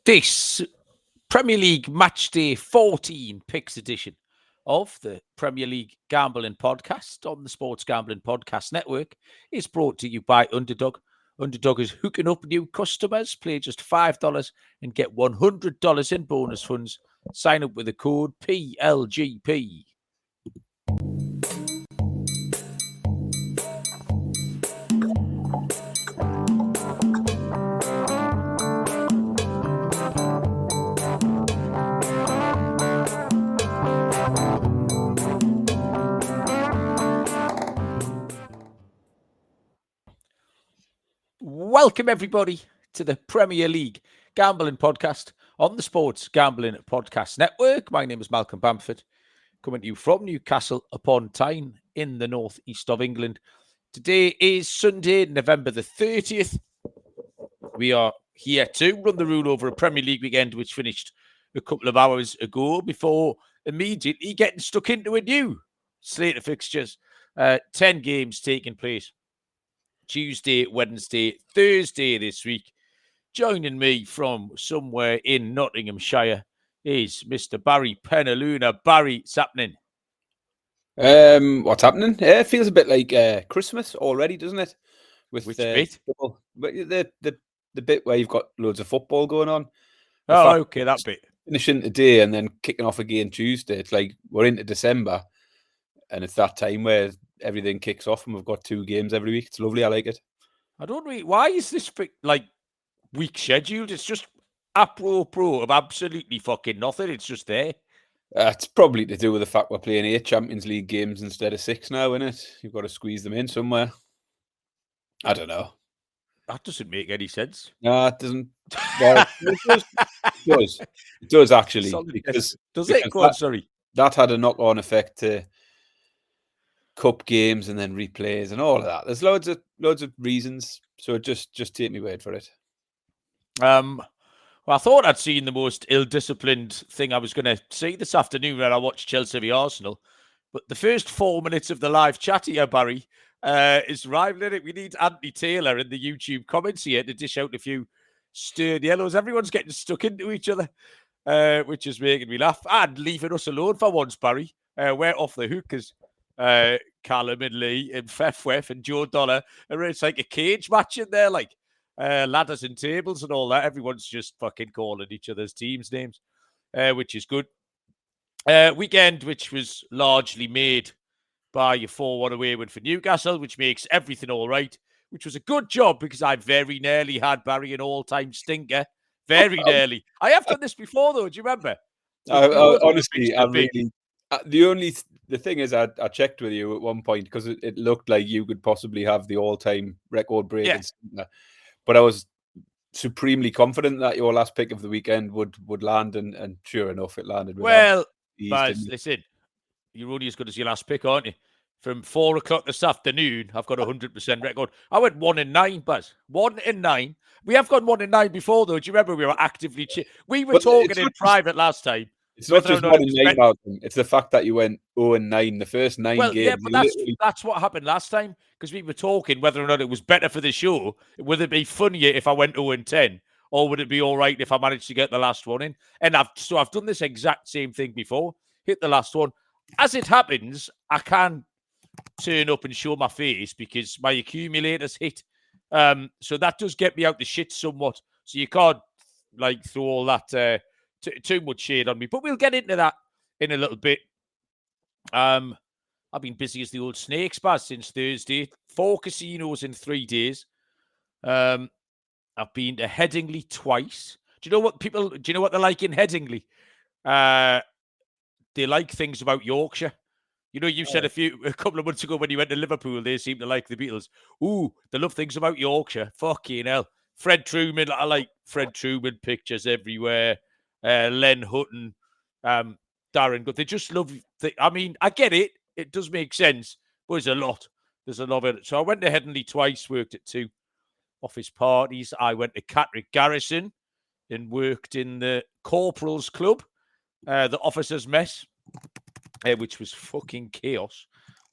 This Premier League Matchday 14 picks edition of the Premier League Gambling Podcast on the Sports Gambling Podcast Network is brought to you by Underdog. Underdog is hooking up new customers. Play just $5 and get $100 in bonus funds. Sign up with the code PLGP. Welcome, everybody, to the Premier League Gambling Podcast on the Sports Gambling Podcast Network. My name is Malcolm Bamford, coming to you from Newcastle upon Tyne in the northeast of England. Today is Sunday, November the 30th. We are here to run the rule over a Premier League weekend which finished a couple of hours ago before immediately getting stuck into a new slate of fixtures. 10 games taking place Tuesday, Wednesday, Thursday this week. Joining me from somewhere in Nottinghamshire is Mr. Barry Penaluna. Barry, what's happening? What's happening? It feels a bit like Christmas already, doesn't it? With which bit? The bit where you've got loads of football going on. Okay, that bit. Finishing today and then kicking off again Tuesday. It's like we're into December, and it's that time where everything kicks off, and we've got 2 games every week. It's lovely. I like it. I don't really. Why is this like week scheduled? It's just apropos of absolutely fucking nothing. It's just there. It's probably to do with the fact we're playing 8 Champions League games instead of 6 now, isn't it? You've got to squeeze them in somewhere. I don't know. That doesn't make any sense. No, it doesn't. Well, it does. It does actually. Does it? Go on, sorry. That had a knock-on effect to cup games and then replays and all of that. There's loads of reasons. So just take me word for it. Well, I thought I'd seen the most ill-disciplined thing I was going to see this afternoon when I watched Chelsea v Arsenal. But the first 4 minutes of the live chat here, Barry, is rivaling it. We need Anthony Taylor in the YouTube comments here to dish out a few stern yellows. Everyone's getting stuck into each other, which is making me laugh and leaving us alone for once, Barry. We're off the hook because Callum and Lee and Fefwef and Joe Dollar, it's like a cage match in there, like ladders and tables and all that. Everyone's just fucking calling each other's teams' names, which is good. Weekend, which was largely made by a 4-1 away win for Newcastle, which makes everything all right, which was a good job because I very nearly had Barry an all-time stinker. Very nearly. I have done this before, though. Do you remember? Honestly, I really... The thing is, I checked with you at one point because it looked like you could possibly have the all-time record breaking stinker. But I was supremely confident that your last pick of the weekend would land, and sure enough, it landed. Well, Baz, listen, you're only as good as your last pick, aren't you? From 4 o'clock this afternoon, I've got a 100% record. I went 1-9, Baz. 1-9. We have gone 1-9 before, though. Do you remember we were actively... We were talking in private last time. It's not just 1-9, Malcolm. It's the fact that you went 0-9 the first 9 games. Yeah, but that's what happened last time, because we were talking whether or not it was better for the show. Would it be funnier if I went 0-10, or would it be all right if I managed to get the last one in? And I've done this exact same thing before. Hit the last one. As it happens, I can turn up and show my face because my accumulators hit. So that does get me out the shit somewhat. So you can't throw all that too much shade on me. But we'll get into that in a little bit. I've been busy as the old snakes, Baz, since Thursday. 4 casinos in 3 days. I've been to Headingley twice. Do you know what they're like in Headingley? They like things about Yorkshire. You know, you said a couple of months ago when you went to Liverpool, they seem to like the Beatles. Ooh, they love things about Yorkshire. Fucking hell. Fred Truman, I like Fred Truman pictures everywhere. Len Hutton, Darren, but they just love... I get it. It does make sense, but there's a lot. There's a lot of it. So I went to Headingley twice, worked at 2 office parties. I went to Catterick Garrison and worked in the Corporals Club, the officers' mess, which was fucking chaos.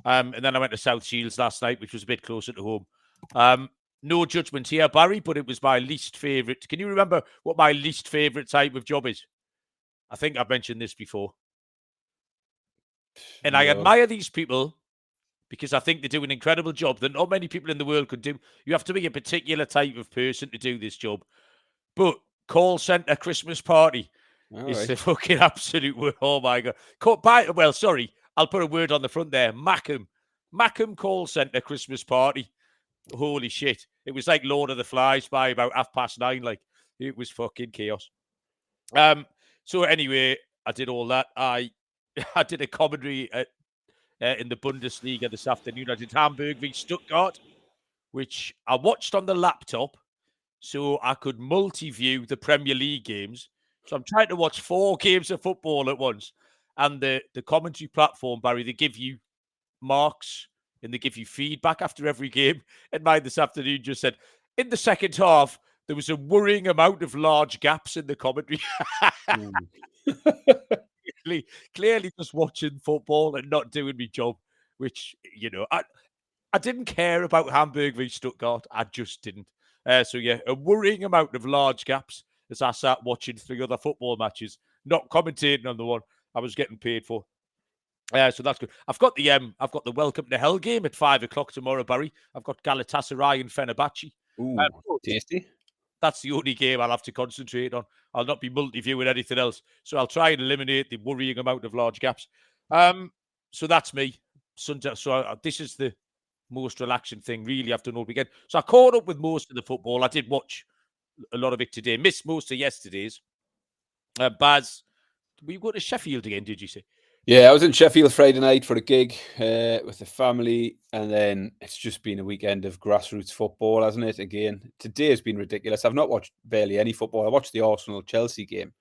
And then I went to South Shields last night, which was a bit closer to home. no judgment here, Barry, but it was my least favourite. Can you remember what my least favourite type of job is? I think I've mentioned this before. And I admire these people because I think they do an incredible job that not many people in the world could do. You have to be a particular type of person to do this job. But call centre Christmas party is the fucking absolute word. Oh, my God. Sorry, I'll put a word on the front there. Mackham call centre Christmas party. Holy shit. It was like Lord of the Flies by about 9:30. Like, it was fucking chaos. So anyway, I did all that. I did a commentary in the Bundesliga this afternoon. I did Hamburg v Stuttgart, which I watched on the laptop so I could multi-view the Premier League games. So I'm trying to watch 4 games of football at once. And the commentary platform, Barry, they give you marks and they give you feedback after every game. And mine this afternoon just said, in the second half, there was a worrying amount of large gaps in the commentary. Clearly just watching football and not doing my job, which, I didn't care about Hamburg v Stuttgart. I just didn't. So, yeah, a worrying amount of large gaps as I sat watching 3 other football matches, not commentating on the one I was getting paid for. So that's good. I've got the Welcome to Hell game at 5:00 tomorrow, Barry. I've got Galatasaray and Fenerbahce. Tasty. That's the only game I'll have to concentrate on. I'll not be multi-viewing anything else. So I'll try and eliminate the worrying amount of large gaps. So that's me. Sunday. So this is the most relaxing thing really I've done all weekend. So I caught up with most of the football. I did watch a lot of it today. Missed most of yesterday's. Baz, were you going to Sheffield again, did you say? Yeah, I was in Sheffield Friday night for a gig with the family, and then it's just been a weekend of grassroots football, hasn't it? Again, today has been ridiculous. I've not watched barely any football. I watched the Arsenal-Chelsea game.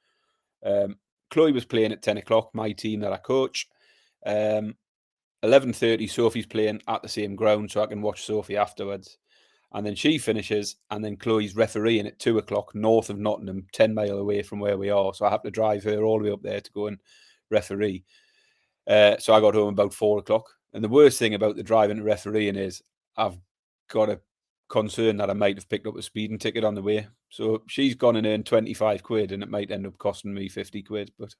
Chloe was playing at 10:00, my team that I coach. 11:30, Sophie's playing at the same ground, so I can watch Sophie afterwards. And then she finishes, and then Chloe's refereeing at 2:00 north of Nottingham, 10 miles away from where we are. So I have to drive her all the way up there to go and referee. So I got home about 4:00. And the worst thing about the driving and refereeing is I've got a concern that I might have picked up a speeding ticket on the way. So she's gone and earned 25 quid, and it might end up costing me 50 quid. But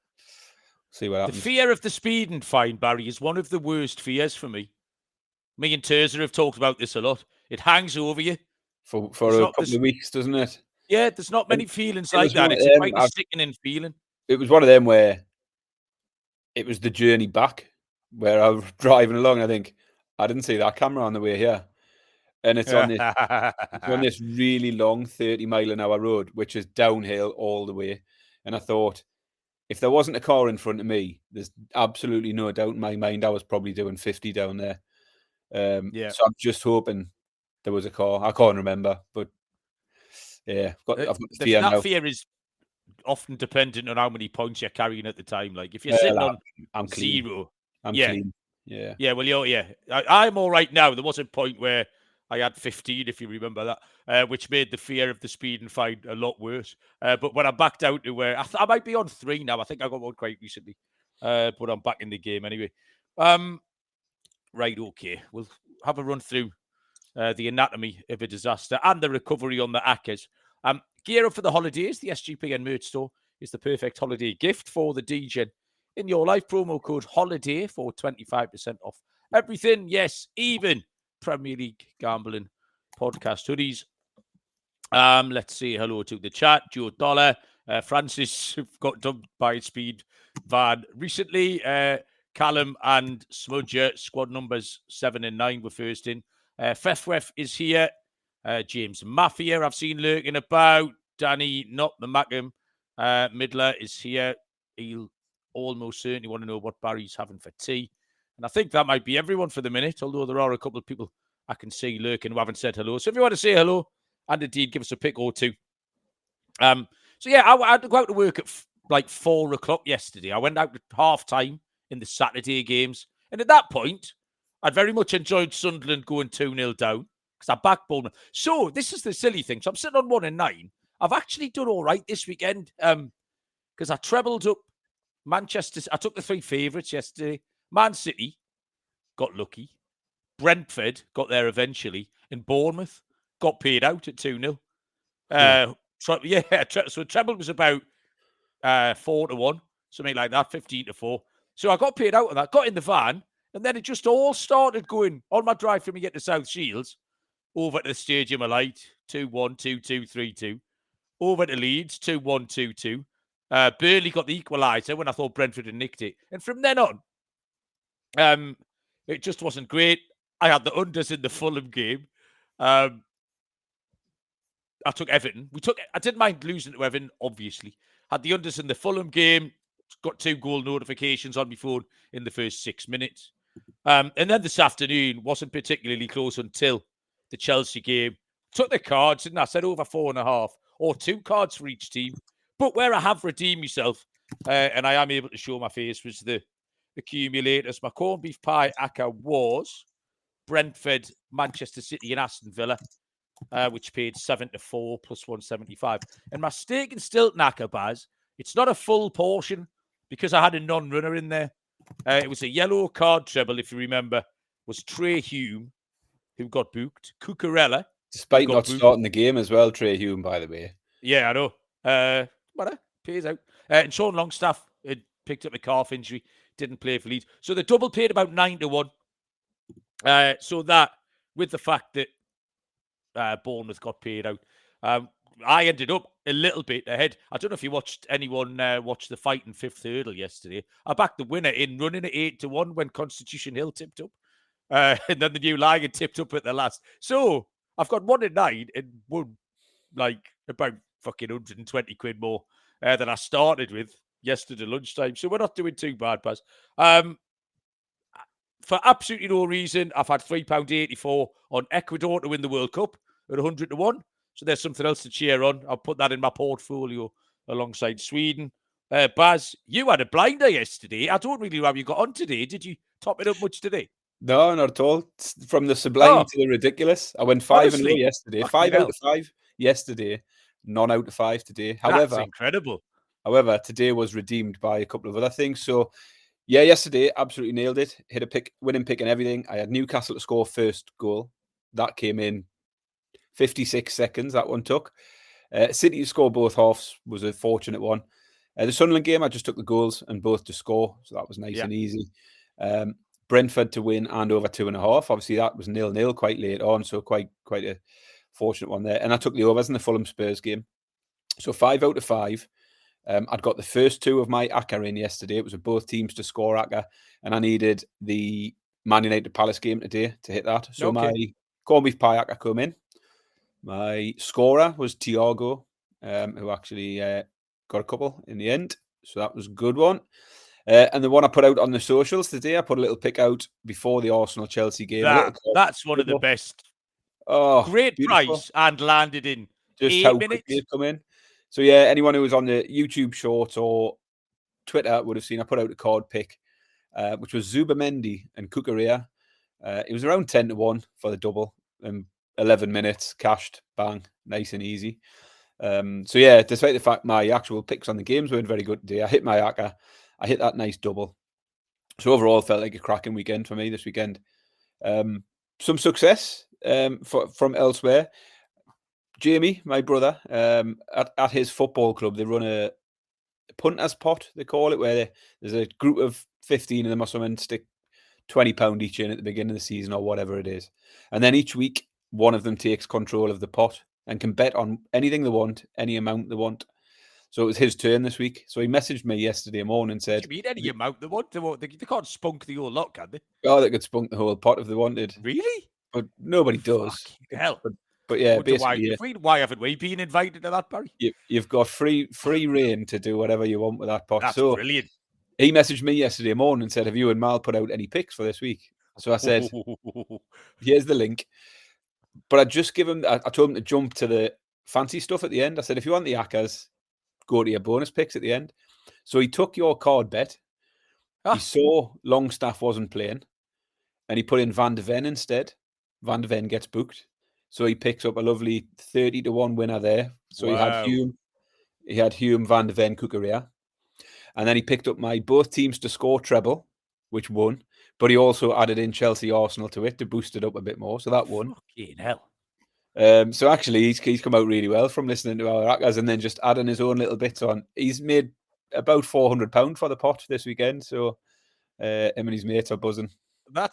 see what happens. The fear of the speeding fine, Barry, is one of the worst fears for me. Me and Terza have talked about this a lot. It hangs over you. For a couple of weeks, doesn't it? Yeah, there's not many feelings like that. It's quite a sickening feeling. It was one of them where it was the journey back where I was driving along. I think I didn't see that camera on the way here. And it's on this really long 30-mile-an-hour road, which is downhill all the way. And I thought, if there wasn't a car in front of me, there's absolutely no doubt in my mind I was probably doing 50 down there. So I'm just hoping there was a car. I can't remember, but yeah, I've got the fear now. That fear is often dependent on how many points you're carrying at the time. Like if you're sitting on I'm clean. 0, I'm clean. Yeah. Yeah. Well, I'm all right now. There was a point where I had 15, if you remember that, which made the fear of the speed and fine a lot worse. But when I backed out to where I might be on 3 now. I think I got one quite recently, but I'm back in the game anyway. Right, okay. We'll have a run through the anatomy of a disaster and the recovery on the Accas. Gear up for the holidays. The SGPN merch store is the perfect holiday gift for the DJ in your life. Promo code HOLIDAY for 25% off everything. Yes, even Premier League gambling podcast hoodies. Let's say hello to the chat. Joe Dollar, Francis got dumped by Speed Van recently. Callum and Smudger, squad numbers 7 and 9 were first in. Fefwef is here. James Mafia, I've seen lurking about. Danny, not the Mackham. Midler is here. He'll almost certainly want to know what Barry's having for tea. And I think that might be everyone for the minute, although there are a couple of people I can see lurking who haven't said hello. So if you want to say hello, and indeed give us a pick or two. So yeah, I had to go out to work at like 4:00 yesterday. I went out at half-time in the Saturday games. And at that point, I'd very much enjoyed Sunderland going 2-0 down because I backed Bournemouth. So this is the silly thing. So I'm sitting on 1 and 9. I've actually done all right this weekend because I trebled up Manchester. I took the 3 favourites yesterday. Man City got lucky. Brentford got there eventually. And Bournemouth got paid out at 2-0. So treble was about 4-1, something like that, 15-4. So I got paid out on that, got in the van, and then it just all started going on my drive from here to South Shields, over to the Stadium of Light, 2-1, 2-2, 3-2. Over to Leeds, 2-1, 2-2. Burnley got the equaliser when I thought Brentford had nicked it. And from then on, it just wasn't great. I had the unders in the Fulham game. I took Everton. I didn't mind losing to Everton, obviously. Had the unders in the Fulham game. Got 2 goal notifications on my phone in the first 6 minutes. And then this afternoon wasn't particularly close until the Chelsea game. Took the cards, and I said over 4.5, or 2 cards for each team. But where I have redeemed myself, and I am able to show my face, was the accumulators. My corned beef pie acca was Brentford, Manchester City, and Aston Villa, which paid 7-4 plus 175. And my steak and Stilton acca, Baz, it's not a full portion because I had a non-runner in there. It was a yellow card treble, if you remember, was Trey Hume, who got booked. Cucurella. Despite not starting the game as well, Trey Hume, by the way. Yeah, I know. Whatever, pays out. And Sean Longstaff had picked up a calf injury, didn't play for Leeds. So the double paid about 9-1. So that, with the fact that Bournemouth got paid out, I ended up a little bit ahead. I don't know if anyone watched the fight in fifth hurdle yesterday. I backed the winner in running at 8-1 when Constitution Hill tipped up. And then the New Lion tipped up at the last. So I've got 1-9 and won like about fucking 120 quid more than I started with yesterday lunchtime. So we're not doing too bad, Baz. For absolutely no reason, I've had £3.84 on Ecuador to win the World Cup at 100-1. So there's something else to cheer on. I'll put that in my portfolio alongside Sweden. Baz, you had a blinder yesterday. I don't really know how you got on today. Did you top it up much today? No, not at all. From the sublime to the ridiculous. I went 5-0 yesterday. 5 out of 5 yesterday. None out of 5 today. However, that's incredible. However, today was redeemed by a couple of other things. So, yeah, yesterday, absolutely nailed it. Hit a winning pick and everything. I had Newcastle to score first goal. That came in 56 seconds, that one took. City to score both halves was a fortunate one. The Sunderland game, I just took the goals and both to score. So that was nice and easy. Brentford to win and over 2.5. Obviously, that was 0-0 quite late on. So quite a fortunate one there. And I took the overs in the Fulham Spurs game. So 5 out of 5. I'd got the first 2 of my acca in yesterday. It was both teams to score acca. And I needed the Man United Palace game today to hit that. So my corned beef pie acca come in. My scorer was Thiago, who actually got a couple in the end. So that was a good one. And the one I put out on the socials today, I put a little pick out before the Arsenal-Chelsea game. That's one of the best. Oh, great beautiful price and landed in just 8 how minutes. Quickly it come in. So yeah, anyone who was on the YouTube shorts or Twitter would have seen I put out a card pick, which was Zubamendi and Cucurella. It was around 10-1 for the double. 11 minutes, cashed, bang, nice and easy. So yeah, despite the fact my actual picks on the games weren't very good today, I hit my acca. I hit that nice double. So overall, felt like a cracking weekend for me this weekend. Some success from elsewhere. Jamie, my brother, at his football club, they run a punters pot, they call it, where there's a group of 15 of them or something, stick £20 each in at the beginning of the season or whatever it is. And then each week, one of them takes control of the pot and can bet on anything they want, any amount they want. So it was his turn this week. So he messaged me yesterday morning and said... What do you mean any amount they want? They can't spunk the whole lot, can they? Oh, they could spunk the whole pot if they wanted. Really? But nobody does. Fucking hell. But yeah, basically... Why haven't we been invited to that, Barry? You've got free reign to do whatever you want with that pot. That's brilliant. He messaged me yesterday morning and said, have you and Mal put out any picks for this week? So I said, here's the link. But I told him to jump to the fancy stuff at the end. I said, if you want the accas, go to your bonus picks at the end. So he took your card bet. He saw Longstaff wasn't playing and he put in Van de Ven instead. Van de Ven gets booked. So he picks up a lovely 30-1 winner there. So he had Hume, Van de Ven, Cucurella. And then he picked up my both teams to score treble, which won. But he also added in Chelsea Arsenal to it to boost it up a bit more. So that won. Fucking hell. So actually, he's come out really well from listening to our rackers and then just adding his own little bits on. He's made about £400 for the pot this weekend. So him and his mates are buzzing.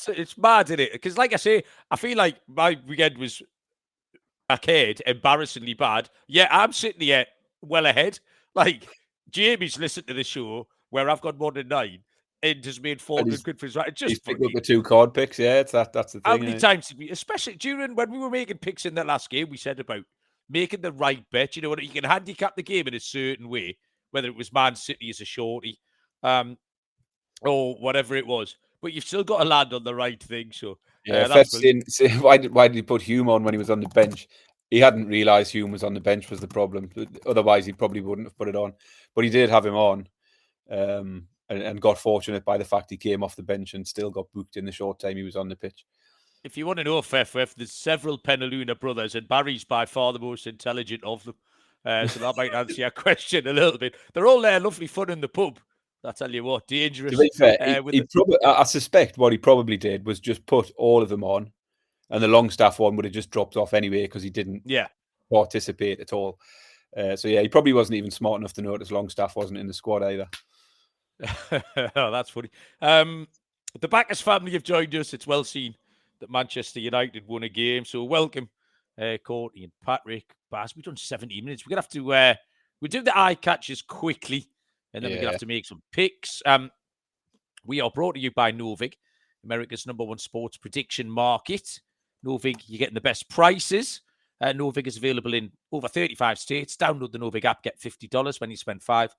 It's mad, isn't it? Because, like I say, I feel like my weekend was ahead, embarrassingly bad. Yeah, I'm sitting here well ahead. Like, Jamie's listened to the show where I've got more than 9 and just made 400 quid for his right. He's picked up the 2 card picks. Yeah, that's the thing. How many times did we, especially during when we were making picks in that last game, we said about making the right bet. You know what? You can handicap the game in a certain way, whether it was Man City as a shorty, or whatever it was. But you've still got to land on the right thing. So yeah, why did he put Hume on when he was on the bench? He hadn't realised Hume was on the bench was the problem. Otherwise, he probably wouldn't have put it on. But he did have him on, and got fortunate by the fact he came off the bench and still got booked in the short time he was on the pitch. If you want to know, FF, there's several Penaluna brothers, and Barry's by far the most intelligent of them. So that might answer your question a little bit. They're all there, lovely fun in the pub. I tell you what, dangerous. To be fair, I suspect what he probably did was just put all of them on, and the Longstaff one would have just dropped off anyway because he didn't participate at all. So yeah, he probably wasn't even smart enough to notice Longstaff wasn't in the squad either. Oh, that's funny. The Backus family have joined us. It's well seen that Manchester United won a game. So welcome, Courtney and Patrick. Baz, we've done 70 minutes. We're going to have to, we'll do the eye catches quickly, and then we're going to have to make some picks. We are brought to you by Novig, America's #1 sports prediction market. Novig, you're getting the best prices. Novig is available in over 35 states. Download the Novig app, get $50 when you spend $5.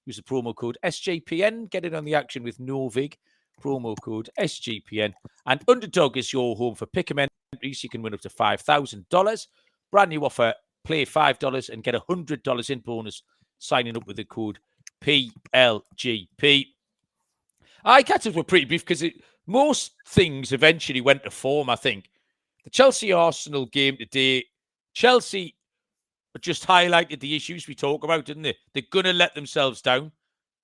Use the promo code SGPN. Get in on the action with Novig. Promo code SGPN. And Underdog is your home for pick 'em entries. You can win up to $5,000. Brand new offer. Play $5 and get $100 in bonus signing up with the code PLGP. Eye catchers were pretty brief because most things eventually went to form, I think. The Chelsea-Arsenal game today, Chelsea just highlighted the issues we talk about, didn't they? They're going to let themselves down.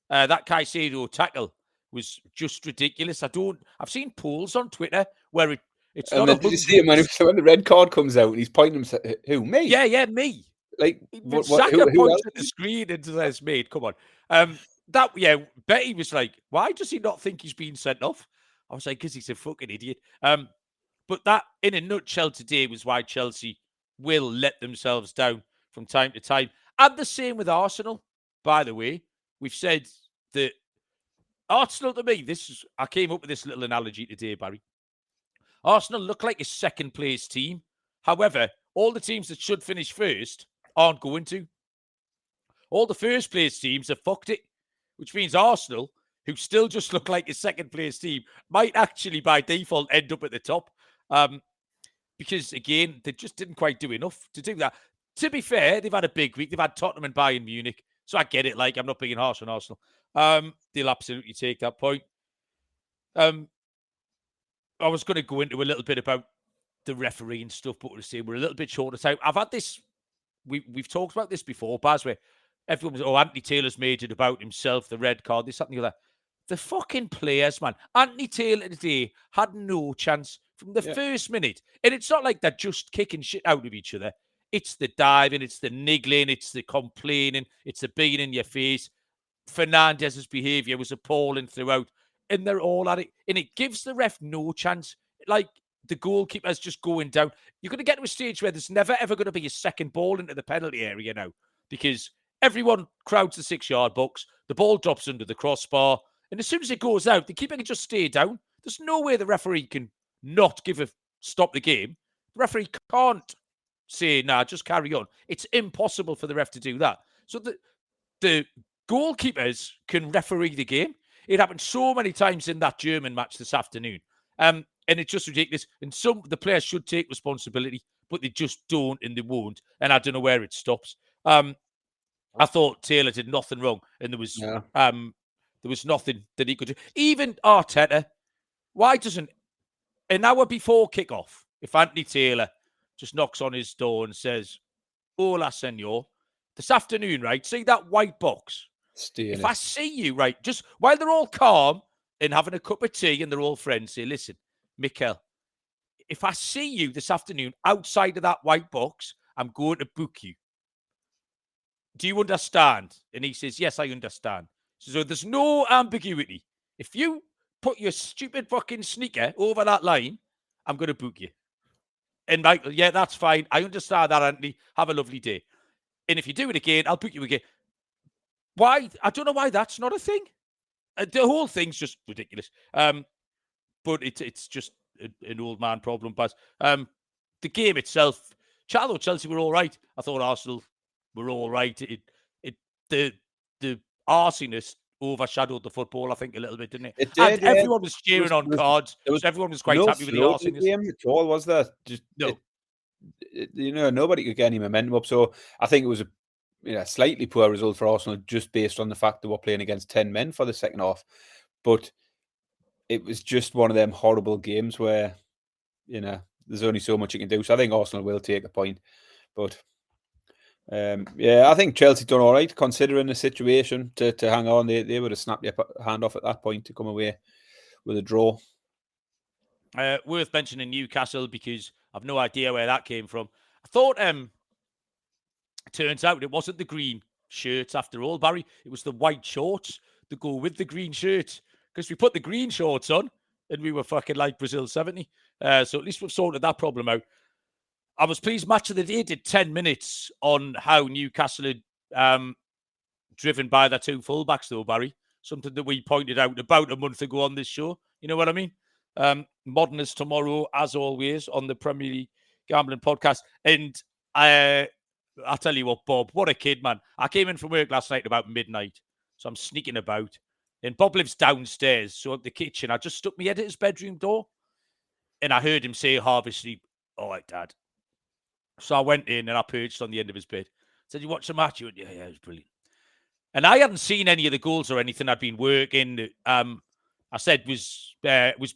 That Caicedo tackle was just ridiculous. I've seen polls on Twitter where it's not. Did you see him when the red card comes out and he's pointing himself? Who, me? Yeah, me. Like Saka points at the screen and says, "Mate, come on." Betty was like, "Why does he not think he's been sent off?" I was like, "Because he's a fucking idiot." But that, in a nutshell, today was why Chelsea will let themselves down from time to time. And the same with Arsenal, by the way. We've said that Arsenal, to me, I came up with this little analogy today, Barry. Arsenal look like a second-place team. However, all the teams that should finish first aren't going to. All the first-place teams have fucked it, which means Arsenal, who still just look like a second-place team, might actually, by default, end up at the top. Because, again, they just didn't quite do enough to do that. To be fair, they've had a big week. They've had Tottenham and Bayern Munich. So I get it. Like, I'm not being harsh on Arsenal. They'll absolutely take that point. I was going to go into a little bit about the referee and stuff, but we're a little bit short of time. I've had this. We've talked about this before, Baz, where everyone was, Anthony Taylor's made it about himself, the red card, this, that, and the other. The fucking players, man. Anthony Taylor today had no chance from the first minute. And it's not like they're just kicking shit out of each other. It's the diving, it's the niggling, it's the complaining, it's the being in your face. Fernandez's behaviour was appalling throughout. And they're all at it. And it gives the ref no chance. Like, the goalkeeper's just going down. You're going to get to a stage where there's never, ever going to be a second ball into the penalty area now. Because everyone crowds the 6-yard box. The ball drops under the crossbar. And as soon as it goes out, the keeper can just stay down. There's no way the referee can not stop the game. The referee can't say, nah, just carry on. It's impossible for the ref to do that. So the goalkeepers can referee the game. It happened so many times in that German match this afternoon. And it's just ridiculous. And the players should take responsibility, but they just don't and they won't. And I don't know where it stops. I thought Taylor did nothing wrong. And there was nothing that he could do. Even Arteta, why doesn't an hour before kickoff, if Anthony Taylor just knocks on his door and says, "Hola, senor," this afternoon, right? See that white box? If I see you, right, just while they're all calm and having a cup of tea and they're all friends, say, "Listen, Mikel, if I see you this afternoon outside of that white box, I'm going to book you. Do you understand? And he says, yes, I understand. So there's no ambiguity. If you put your stupid fucking sneaker over that line, I'm going to book you. And Michael, yeah, that's fine. I understand that, Anthony. Have a lovely day. And if you do it again, I'll book you again. Why? I don't know why that's not a thing. The whole thing's just ridiculous. But it's just an old man problem, Baz. The game itself, Chelsea were all right. I thought Arsenal were all right. The arsiness overshadowed the football, I think, a little bit, didn't it? It did, and everyone was cheering on cards. Everyone was quite happy with the arsiness. Game at all, was there? Just no. Nobody could get any momentum up. So I think it was a slightly poor result for Arsenal, just based on the fact they were playing against 10 men for the second half. But it was just one of them horrible games where, there's only so much you can do. So I think Arsenal will take a point. But I think Chelsea done all right considering the situation to hang on. They would have snapped their hand off at that point to come away with a draw. Worth mentioning Newcastle, because I've no idea where that came from. I thought, it turns out it wasn't the green shirts after all, Barry. It was the white shorts that go with the green shirts, because we put the green shorts on and we were fucking like Brazil 70. So at least we've sorted that problem out. I was pleased Match of the Day did 10 minutes on how Newcastle had driven by their two fullbacks, though, Barry. Something that we pointed out about a month ago on this show. You know what I mean? Modern as tomorrow, as always, on the Premier League Gambling Podcast. And I'll tell you what, Bob, what a kid, man. I came in from work last night about midnight, so I'm sneaking about. And Bob lives downstairs, so at the kitchen, I just stuck my head at his bedroom door, and I heard him say, half asleep, all right, Dad. So I went in and I perched on the end of his bed. Said, you watch the match? He went, yeah, it was brilliant. And I hadn't seen any of the goals or anything. I'd been working. I said, was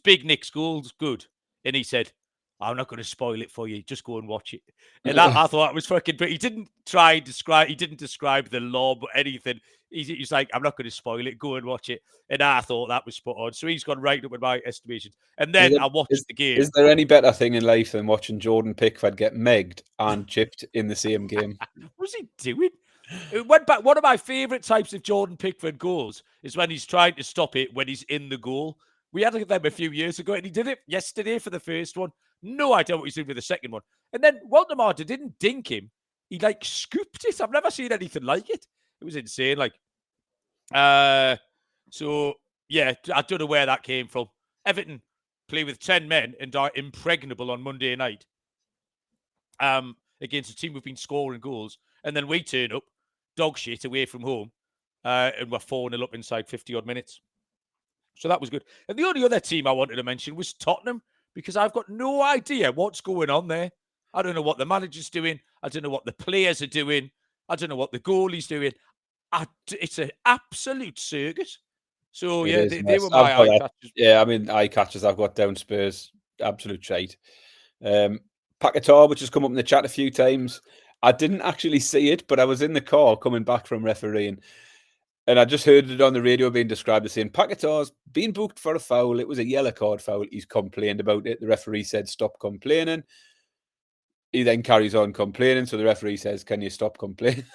Big Nick's goals good? And he said, I'm not going to spoil it for you. Just go and watch it. And I thought it was fucking, but he didn't describe the lob or anything. He's like, I'm not going to spoil it. Go and watch it. And I thought that was spot on. So he's gone right up in my estimations. And then I watched the game. Is there any better thing in life than watching Jordan Pickford get megged and chipped in the same game? What's he doing? It went back. One of my favourite types of Jordan Pickford goals is when he's trying to stop it when he's in the goal. We had them a few years ago, and he did it yesterday for the first one. No idea what he's doing for the second one. And then Waldemar didn't dink him. He, scooped it. I've never seen anything like it. It was insane. So, yeah, I don't know where that came from. Everton play with 10 men and are impregnable on Monday night against a team who've been scoring goals. And then we turn up, dog shit, away from home, and we're 4-0 up inside 50-odd minutes. So that was good. And the only other team I wanted to mention was Tottenham, because I've got no idea what's going on there. I don't know what the manager's doing. I don't know what the players are doing. I don't know what the goalie's doing. It's an absolute circus. So, they were my eye catchers. Yeah, I mean, eye catchers. I've got down Spurs. Absolute shite. Paquetá, which has come up in the chat a few times. I didn't actually see it, but I was in the car coming back from refereeing. And I just heard it on the radio being described as saying, Paquetá's been booked for a foul. It was a yellow card foul. He's complained about it. The referee said, stop complaining. He then carries on complaining. So the referee says, can you stop complaining?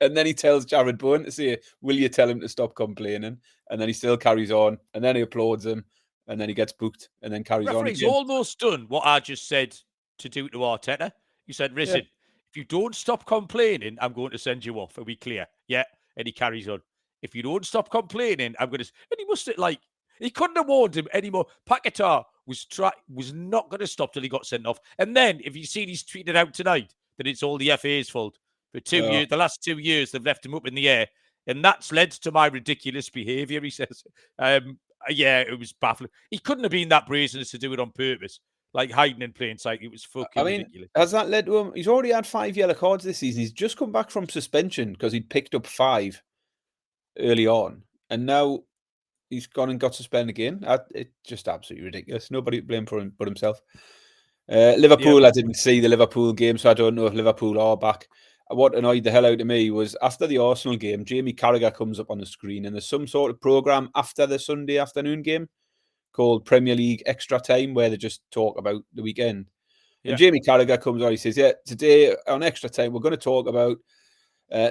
And then he tells Jared Bowen to say, will you tell him to stop complaining? And then he still carries on. And then he applauds him. And then he gets booked and then carries on. Referee's almost done what I just said to do to Arteta. He said, listen, if you don't stop complaining, I'm going to send you off. Are we clear? Yeah. And he carries on. If you don't stop complaining, I'm going to... And he must have, he couldn't have warned him anymore. Paquetá was not going to stop till he got sent off. And then, if you see he's tweeted out tonight that it's all the FA's fault. For 2 years, the last 2 years, they've left him up in the air. And that's led to my ridiculous behaviour, he says. It was baffling. He couldn't have been that brazen as to do it on purpose. Hiding in plain sight. It was fucking ridiculous. Has that led to him? He's already had 5 yellow cards this season. He's just come back from suspension because he'd picked up 5 early on. And now he's gone and got suspended again. It's just absolutely ridiculous. Nobody to blame for him but himself. Liverpool, I didn't see the Liverpool game, so I don't know if Liverpool are back. What annoyed the hell out of me was after the Arsenal game, Jamie Carragher comes up on the screen and there's some sort of programme after the Sunday afternoon game called Premier League Extra Time, where they just talk about the weekend. Yeah. And Jamie Carragher comes on, he says, yeah, today on Extra Time, we're going to talk about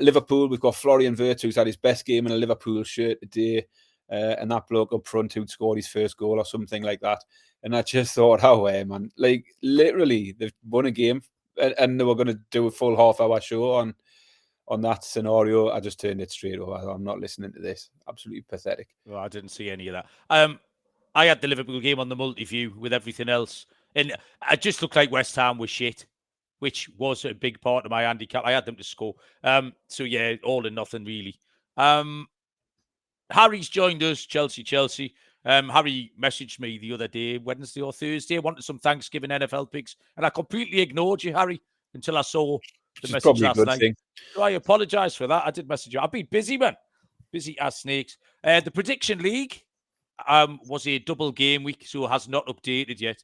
Liverpool. We've got Florian Wirtz, who's had his best game in a Liverpool shirt today, and that bloke up front who'd scored his first goal or something like that. And I just thought, oh, man, like literally, they've won a game, and they were going to do a full half-hour show on that scenario. I just turned it straight over. I'm not listening to this. Absolutely pathetic. Well, I didn't see any of that. I had the Liverpool game on the multi-view with everything else, and it just looked like West Ham was shit, which was a big part of my handicap. I had them to score. So yeah, all or nothing really. Harry's joined us, Chelsea. Harry messaged me the other day, Wednesday or Thursday, wanted some Thanksgiving NFL picks, and I completely ignored you, Harry, until I saw the message last night. Thing. So I apologise for that. I did message you. I've been busy, man. Busy as snakes. The Prediction League was a double game week, so has not updated yet.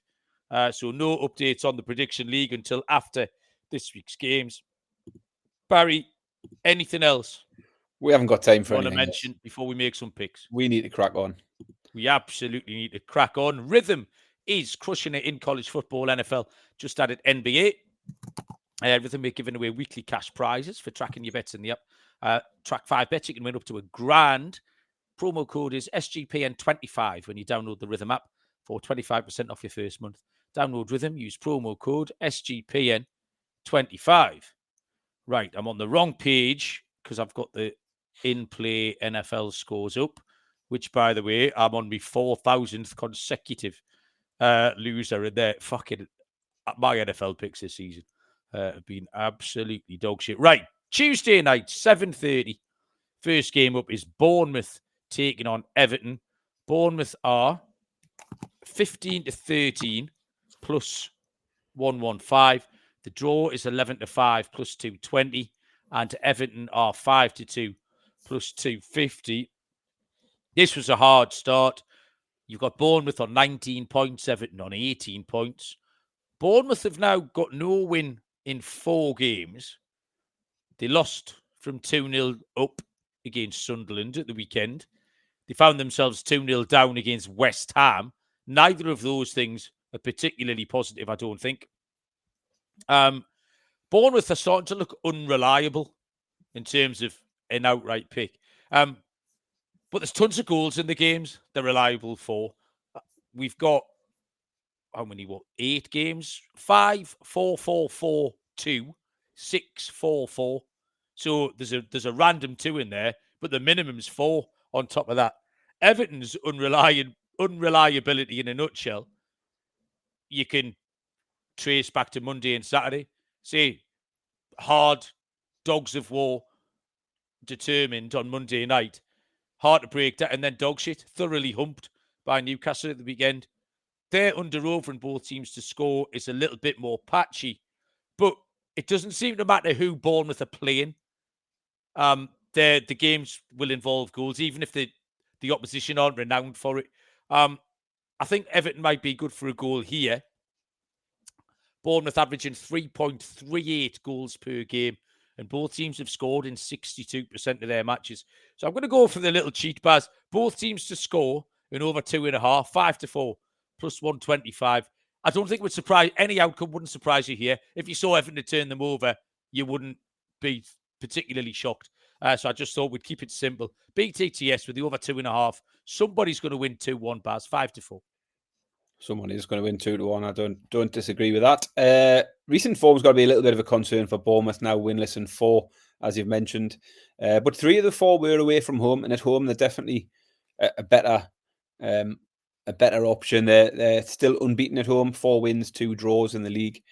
So no updates on the Prediction League until after this week's games. Barry, anything else? We haven't got time for anything. Want to mention before we make some picks? We need to crack on. We absolutely need to crack on. Rhythm is crushing it in college football, NFL. Just added NBA. Rhythm are giving away weekly cash prizes for tracking your bets in the app. Track 5 bets, you can win up to $1,000. Promo code is SGPN25 when you download the Rhythm app for 25% off your first month. Download Rhythm, use promo code SGPN25. Right, I'm on the wrong page because I've got the in-play NFL scores up, which, by the way, I'm on my 4,000th consecutive loser in there. Fucking, my NFL picks this season have been absolutely dog shit. Right, Tuesday night, 7:30. First game up is Bournemouth taking on Everton. Bournemouth are 15-13 plus 115. The draw is 11-5 plus 220. And Everton are 5-2 plus 250. This was a hard start. You've got Bournemouth on 19 points, Everton on 18 points. Bournemouth have now got no win in 4 games. They lost from 2-0 up against Sunderland at the weekend. They found themselves 2-0 down against West Ham. Neither of those things are particularly positive, I don't think. Bournemouth are starting to look unreliable in terms of an outright pick. But there's tons of goals in the games they're reliable for. We've got, how many, 8 games? 5, 4, 4, 4, 2, 6, 4, 4. So there's a random 2 in there, but the minimum's 4 on top of that. Everton's unreliability in a nutshell, you can trace back to Monday and Saturday. Say, hard dogs of war determined on Monday night. Hard to break that, and then dog shit, thoroughly humped by Newcastle at the weekend. Their under-over in both teams to score is a little bit more patchy, but it doesn't seem to matter who Bournemouth are playing. The games will involve goals, even if the opposition aren't renowned for it. I think Everton might be good for a goal here. Bournemouth averaging 3.38 goals per game, and both teams have scored in 62% of their matches. So I'm going to go for the little cheat, Baz. Both teams to score in over 2.5, 5-4, plus 125. I don't think it would surprise, any outcome wouldn't surprise you here. If you saw Everton to turn them over, you wouldn't be particularly shocked. So I just thought we'd keep it simple. BTTS with the over 2.5. Somebody's going to win 2-1, Baz, 5-4. Someone is going to win 2-1. I don't disagree with that. Recent form's got to be a little bit of a concern for Bournemouth now, winless in 4, as you've mentioned. But 3 of the 4 were away from home, and at home they're definitely a better option. They're still unbeaten at home, 4 wins, 2 draws in the league.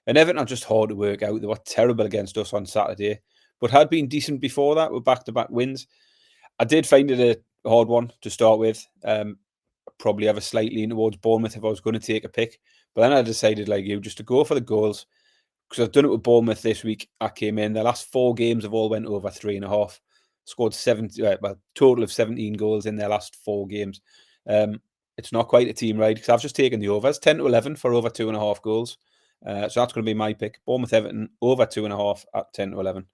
And Everton are just hard to work out. They were terrible against us on Saturday, but had been decent before that with back-to-back wins. I did find it a hard one to start with. Probably have a slight lean towards Bournemouth if I was going to take a pick. But then I decided, like you, just to go for the goals. Because I've done it with Bournemouth this week. I came in. The last 4 games have all went over 3.5. Scored total of 17 goals in their last 4 games. It's not quite a team ride because I've just taken the overs, 10-11 for over 2.5 goals. So that's going to be my pick. Bournemouth Everton over 2.5 at 10-11.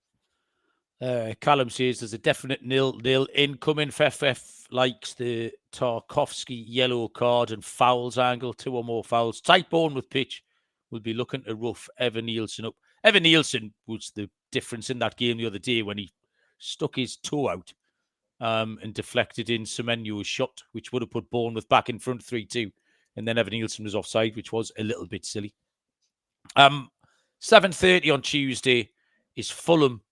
Callum says there's a definite 0-0 incoming. FF likes the Tarkovsky yellow card and fouls angle. 2 or more fouls. Tight Bournemouth pitch will be looking to rough Evan Nielsen up. Evan Nielsen was the difference in that game the other day when he stuck his toe out and deflected in Semenyo's shot, which would have put Bournemouth back in front 3-2. And then Evan Nielsen was offside, which was a little bit silly. 7:30 on Tuesday is Fulham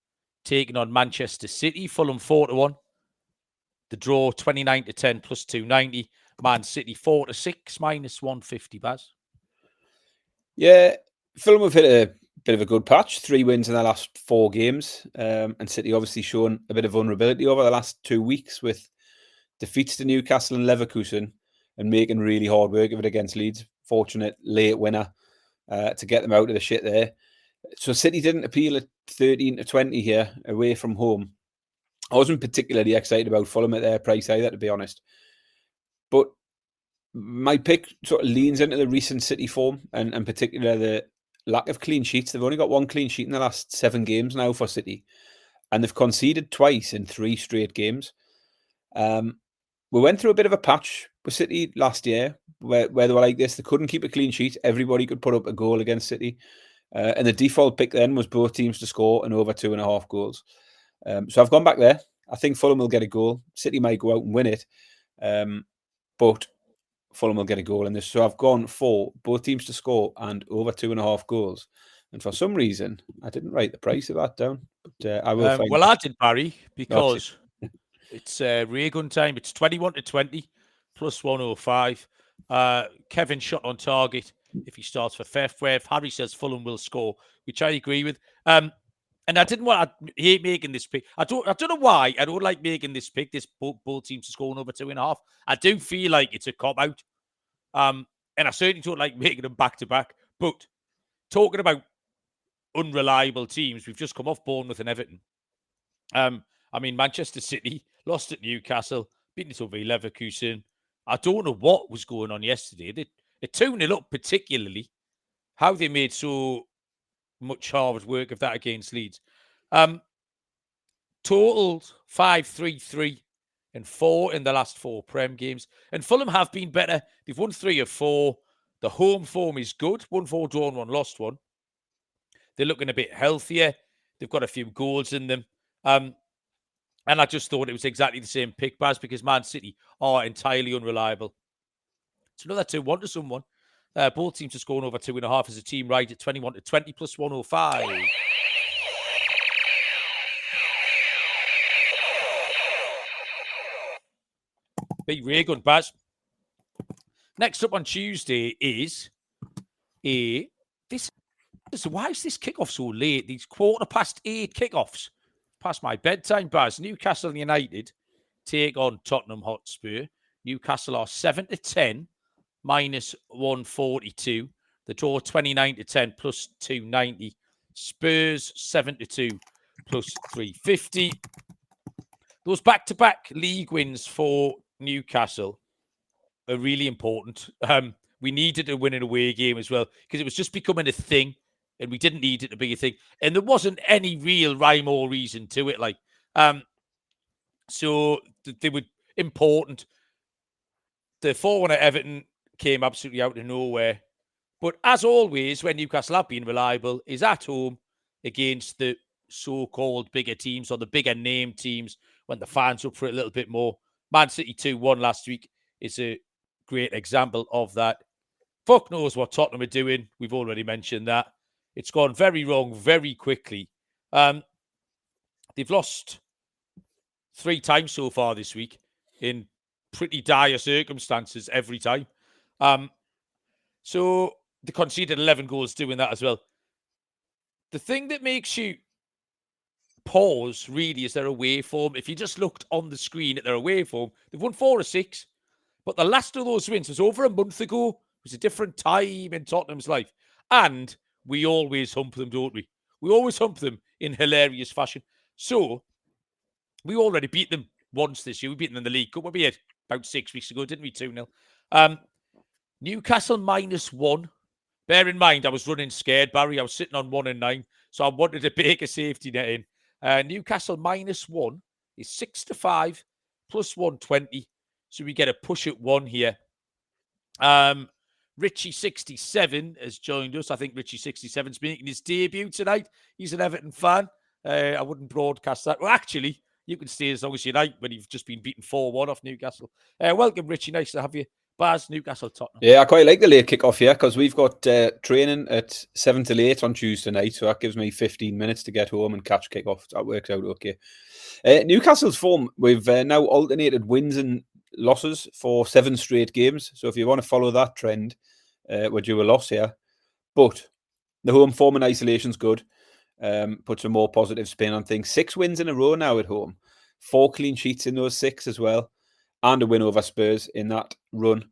taking on Manchester City. Fulham 4-1. The draw 29-10 plus 290. Man City 4-6 minus 150. Baz. Yeah, Fulham have hit a bit of a good patch. 3 wins in their last 4 games, and City obviously shown a bit of vulnerability over the last 2 weeks with defeats to Newcastle and Leverkusen and making really hard work of it against Leeds. Fortunate late winner to get them out of the shit there. So City didn't appeal at 13-20 here away from home. I wasn't particularly excited about Fulham at their price either, to be honest. But my pick sort of leans into the recent City form and particularly the lack of clean sheets. They've only got 1 clean sheet in the last 7 games now for City. And they've conceded twice in 3 straight games. We went through a bit of a patch with City last year where they were like this. They couldn't keep a clean sheet. Everybody could put up a goal against City. And the default pick then was both teams to score and over 2.5 goals. So I've gone back there. I think Fulham will get a goal. City might go out and win it. But Fulham will get a goal in this. So I've gone for both teams to score and over 2.5 goals. And for some reason, I didn't write the price of that down. But I will find. Well, I did, Barry, because it's ray gun time. It's 21-20 plus 105. Kevin shot on target if he starts for Fefweb. Harry says Fulham will score, which I agree with. And I didn't want. I hate making this pick. I don't know why. I don't like making this pick. This both teams to score over 2.5. I do feel like it's a cop out. And I certainly don't like making them back to back. But talking about unreliable teams, we've just come off Bournemouth and Everton. I mean, Manchester City lost at Newcastle, beaten it over Leverkusen. I don't know what was going on yesterday. They 2-0 up, particularly. How they made so much hard work of that against Leeds. Totaled 5-3-3 and 4 in the last 4 Prem games. And Fulham have been better. They've won 3 of 4. The home form is good. 1-4 drawn, 1 lost 1. They're looking a bit healthier. They've got a few goals in them. And I just thought it was exactly the same pick, Baz, because Man City are entirely unreliable. It's another 2-1 to someone. Both teams are scoring over 2.5 as a team right at 21-20 plus 105. Big ray gun, Baz. Next up on Tuesday is why is this kickoff so late? These 8:15 kickoffs. Past my bedtime, Baz. Newcastle United take on Tottenham Hotspur. Newcastle are 7-10, minus 142. The draw 29-10 plus 290. Spurs 7-2 plus 350. Those back-to-back league wins for Newcastle are really important. We needed a win in a away game as well because it was just becoming a thing. And we didn't need it to be a thing. And there wasn't any real rhyme or reason to it. So they were important. The 4-1 at Everton came absolutely out of nowhere. But as always, when Newcastle have been reliable, is at home against the so-called bigger teams or the bigger name teams when the fans up for it a little bit more. Man City 2-1 last week is a great example of that. Fuck knows what Tottenham are doing. We've already mentioned that. It's gone very wrong very quickly. They've lost 3 times so far this week in pretty dire circumstances every time. So they conceded 11 goals doing that as well. The thing that makes you pause really is their away form. If you just looked on the screen at their away form, they've won 4 of 6. But the last of those wins was over a month ago. It was a different time in Tottenham's life. And we always hump them, don't we? We always hump them in hilarious fashion. So, we already beat them once this year. We beat them in the League Cup. We beat about 6 weeks ago, didn't we? 2-0. Newcastle -1. Bear in mind, I was running scared, Barry. I was sitting on 1 and 9. So, I wanted to bake a safety net in. Newcastle -1 is 6-5 plus 120. So we get a push at 1 here. Richie67 has joined us. I think Richie67's making his debut tonight. He's an Everton fan. I wouldn't broadcast that. Well, actually, you can stay as long as you like when you've just been beaten 4-1 off Newcastle. Welcome, Richie. Nice to have you. Baz, Newcastle, Tottenham. Yeah, I quite like the late kick-off here because we've got training at 7 till 8 on Tuesday night. So that gives me 15 minutes to get home and catch kick-off. That works out okay. Newcastle's form, we've now alternated wins and losses for 7 straight games. So if you want to follow that trend, we're due a loss here. But the home form in isolation's good. Puts a more positive spin on things. 6 wins in a row now at home. 4 clean sheets in those 6 as well. And a win over Spurs in that run.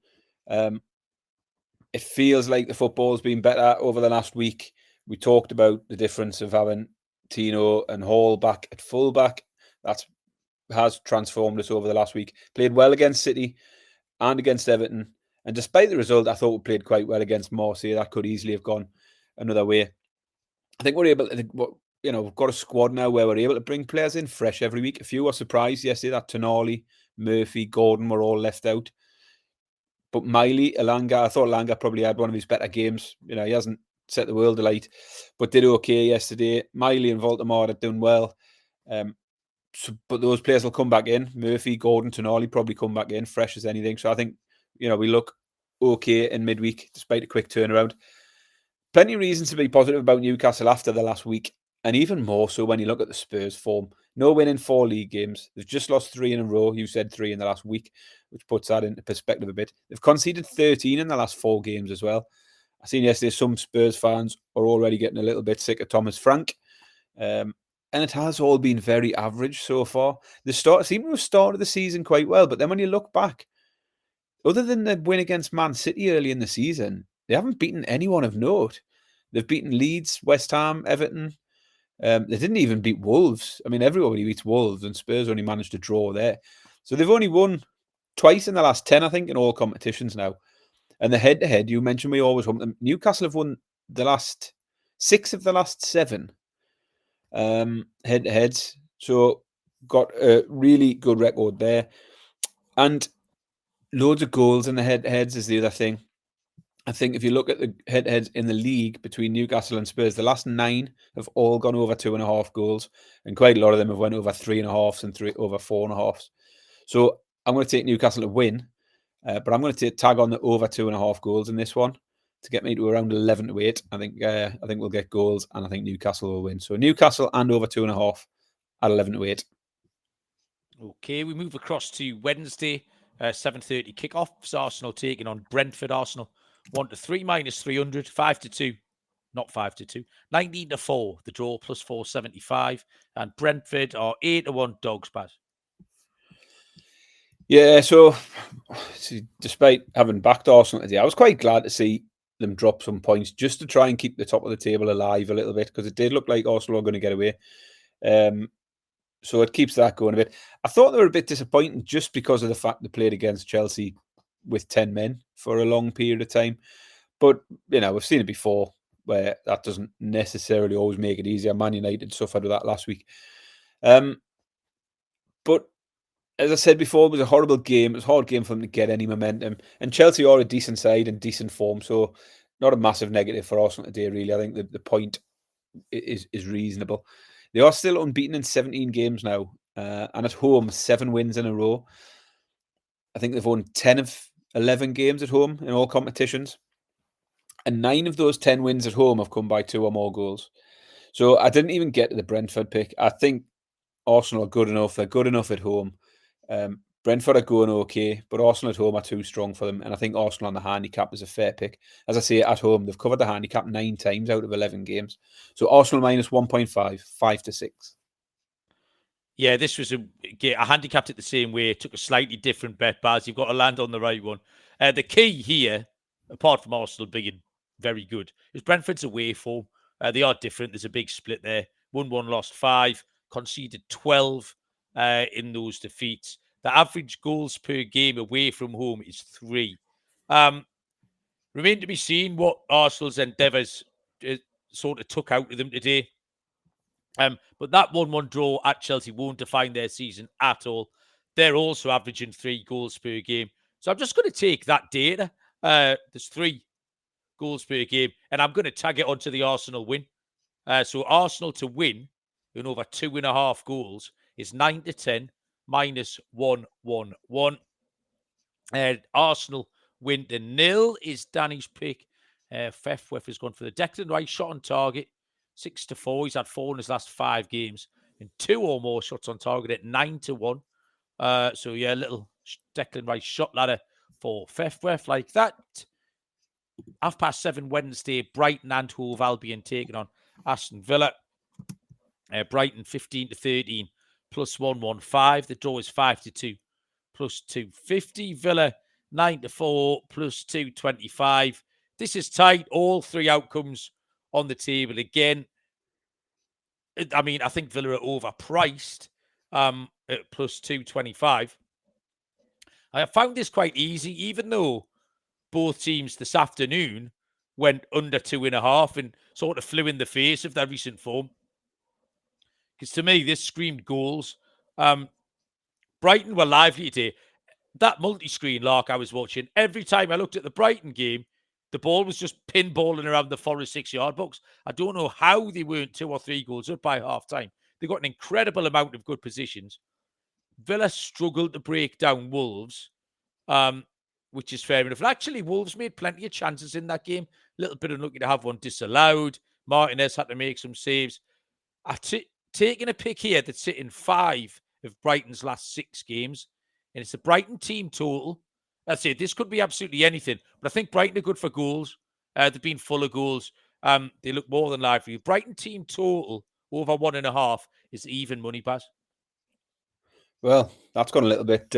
It feels like the football's been better over the last week. We talked about the difference of having Tino and Hall back at fullback. That has transformed us over the last week. Played well against City and against Everton. And despite the result, I thought we played quite well against Marseille. That could easily have gone another way. I think we're able to, we've got a squad now where we're able to bring players in fresh every week. A few were surprised yesterday that Tonali, Murphy, Gordon were all left out. But Miley, Elanga, I thought Elanga probably had one of his better games. He hasn't set the world alight, but did okay yesterday. Miley and Voldemort have done well. But those players will come back in. Murphy, Gordon, Tonali probably come back in fresh as anything. So I think, we look okay in midweek despite a quick turnaround. Plenty of reasons to be positive about Newcastle after the last week, and even more so when you look at the Spurs form. No win in 4 league games. They've just lost 3 in a row. You said 3 in the last week, which puts that into perspective a bit. They've conceded 13 in the last 4 games as well. I seen yesterday some Spurs fans are already getting a little bit sick of Thomas Frank. And it has all been very average so far. They seem to have started the season quite well, but then when you look back, other than the win against Man City early in the season, they haven't beaten anyone of note. They've beaten Leeds, West Ham, Everton. They didn't even beat Wolves. I mean, everybody beats Wolves, and Spurs only managed to draw there. So they've only won twice in the last 10, I think, in all competitions now. And the head-to-head, you mentioned we always want them. Newcastle have won the last 6 of the last 7 head-to-heads. So got a really good record there. And loads of goals in the head-to-heads is the other thing. I think if you look at the head-to-heads in the league between Newcastle and Spurs, the last 9 have all gone over 2.5 goals, and quite a lot of them have went over 3.5s and over 4.5s. So I'm going to take Newcastle to win, but I'm going to tag on the over 2.5 goals in this one to get me to around 11-8. I think we'll get goals, and I think Newcastle will win. So Newcastle and over 2.5 at 11-8. Okay, we move across to Wednesday, 7:30 kickoffs. Arsenal taking on Brentford. Arsenal 1-3 -300, 5-2, not 5-2, 19-4. The draw plus 475, and Brentford are 8-1 dogs. Bad. Yeah, so despite having backed Arsenal today, I was quite glad to see them drop some points just to try and keep the top of the table alive a little bit, because it did look like Arsenal were going to get away. So it keeps that going a bit. I thought they were a bit disappointing just because of the fact they played against Chelsea with 10 men for a long period of time. But, we've seen it before where that doesn't necessarily always make it easier. Man United suffered with that last week. But as I said before, it was a horrible game. It was a hard game for them to get any momentum. And Chelsea are a decent side and decent form, so not a massive negative for Arsenal today, really. I think the point is reasonable. They are still unbeaten in 17 games now, and at home, 7 wins in a row. I think they've won 10 of 11 games at home in all competitions. And 9 of those 10 wins at home have come by 2 or more goals. So I didn't even get to the Brentford pick. I think Arsenal are good enough. They're good enough at home. Brentford are going okay, but Arsenal at home are too strong for them. And I think Arsenal on the handicap is a fair pick. As I say, at home, they've covered the handicap 9 times out of 11 games. So Arsenal minus 1.5, 5-6. Yeah, this was I handicapped it the same way. Took a slightly different bet, Baz. You've got to land on the right one. The key here, apart from Arsenal being very good, is Brentford's away form. They are different. There's a big split there. 1-1, lost 5, conceded 12 in those defeats. The average goals per game away from home is 3. Remain to be seen what Arsenal's endeavours sort of took out of them today. But that 1-1 draw at Chelsea won't define their season at all. They're also averaging 3 goals per game. So I'm just going to take that data. There's 3 goals per game, and I'm going to tag it onto the Arsenal win. So Arsenal to win in over 2.5 goals is 9-10 minus 111. Arsenal win to 0 is Danny's pick. Fefwef has gone for the Declan Rice shot on target, 6-4. He's had 4 in his last 5 games, and 2 or more shots on target at 9-1. So yeah, little Declan Rice shot ladder for Fefwef like that. 7:30 Wednesday, Brighton and Hove Albion taking on Aston Villa. Brighton 15-13 plus 115. The draw is 5-2 plus 250. Villa 9-4 plus 225. This is tight. All 3 outcomes on the table again. I mean, I think Villa are overpriced at plus 225. I found this quite easy, even though both teams this afternoon went under 2.5 and sort of flew in the face of their recent form. Because to me, this screamed goals. Brighton were lively today. That multi-screen lark I was watching, every time I looked at the Brighton game, the ball was just pinballing around the Forest 6-yard box. I don't know how they weren't 2 or 3 goals up by half-time. They got an incredible amount of good positions. Villa struggled to break down Wolves, which is fair enough. And actually, Wolves made plenty of chances in that game. A little bit unlucky to have one disallowed. Martinez had to make some saves. Taking a pick here that's sitting 5 of Brighton's last 6 games, and it's a Brighton team total. That's it. This could be absolutely anything, but I think Brighton are good for goals. They've been full of goals. They look more than lively. Brighton team total over 1.5 is even money, Baz. Well, that's gone a little bit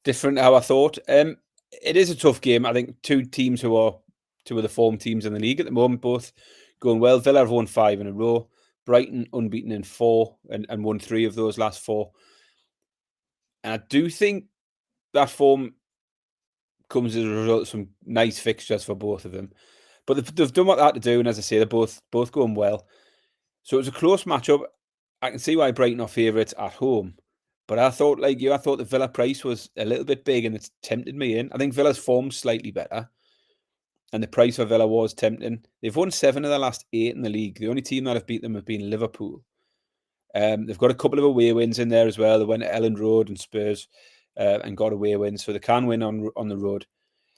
different to how I thought. It is a tough game. I think 2 teams who are 2 of the form teams in the league at the moment, both going well. Villa have won 5 in a row. Brighton unbeaten in 4 and won 3 of those last 4. And I do think that form comes as a result of some nice fixtures for both of them. But they've done what they had to do, and as I say, they're both going well. So it was a close matchup. I can see why Brighton are favourites at home. But I thought, like you, I thought the Villa price was a little bit big, and it's tempted me in. I think Villa's form's slightly better, and the price for Villa was tempting. They've won 7 of their last 8 in the league. The only team that have beat them have been Liverpool. They've got a couple of away wins in there as well. They went to Elland Road and Spurs and got away wins, so they can win on the road.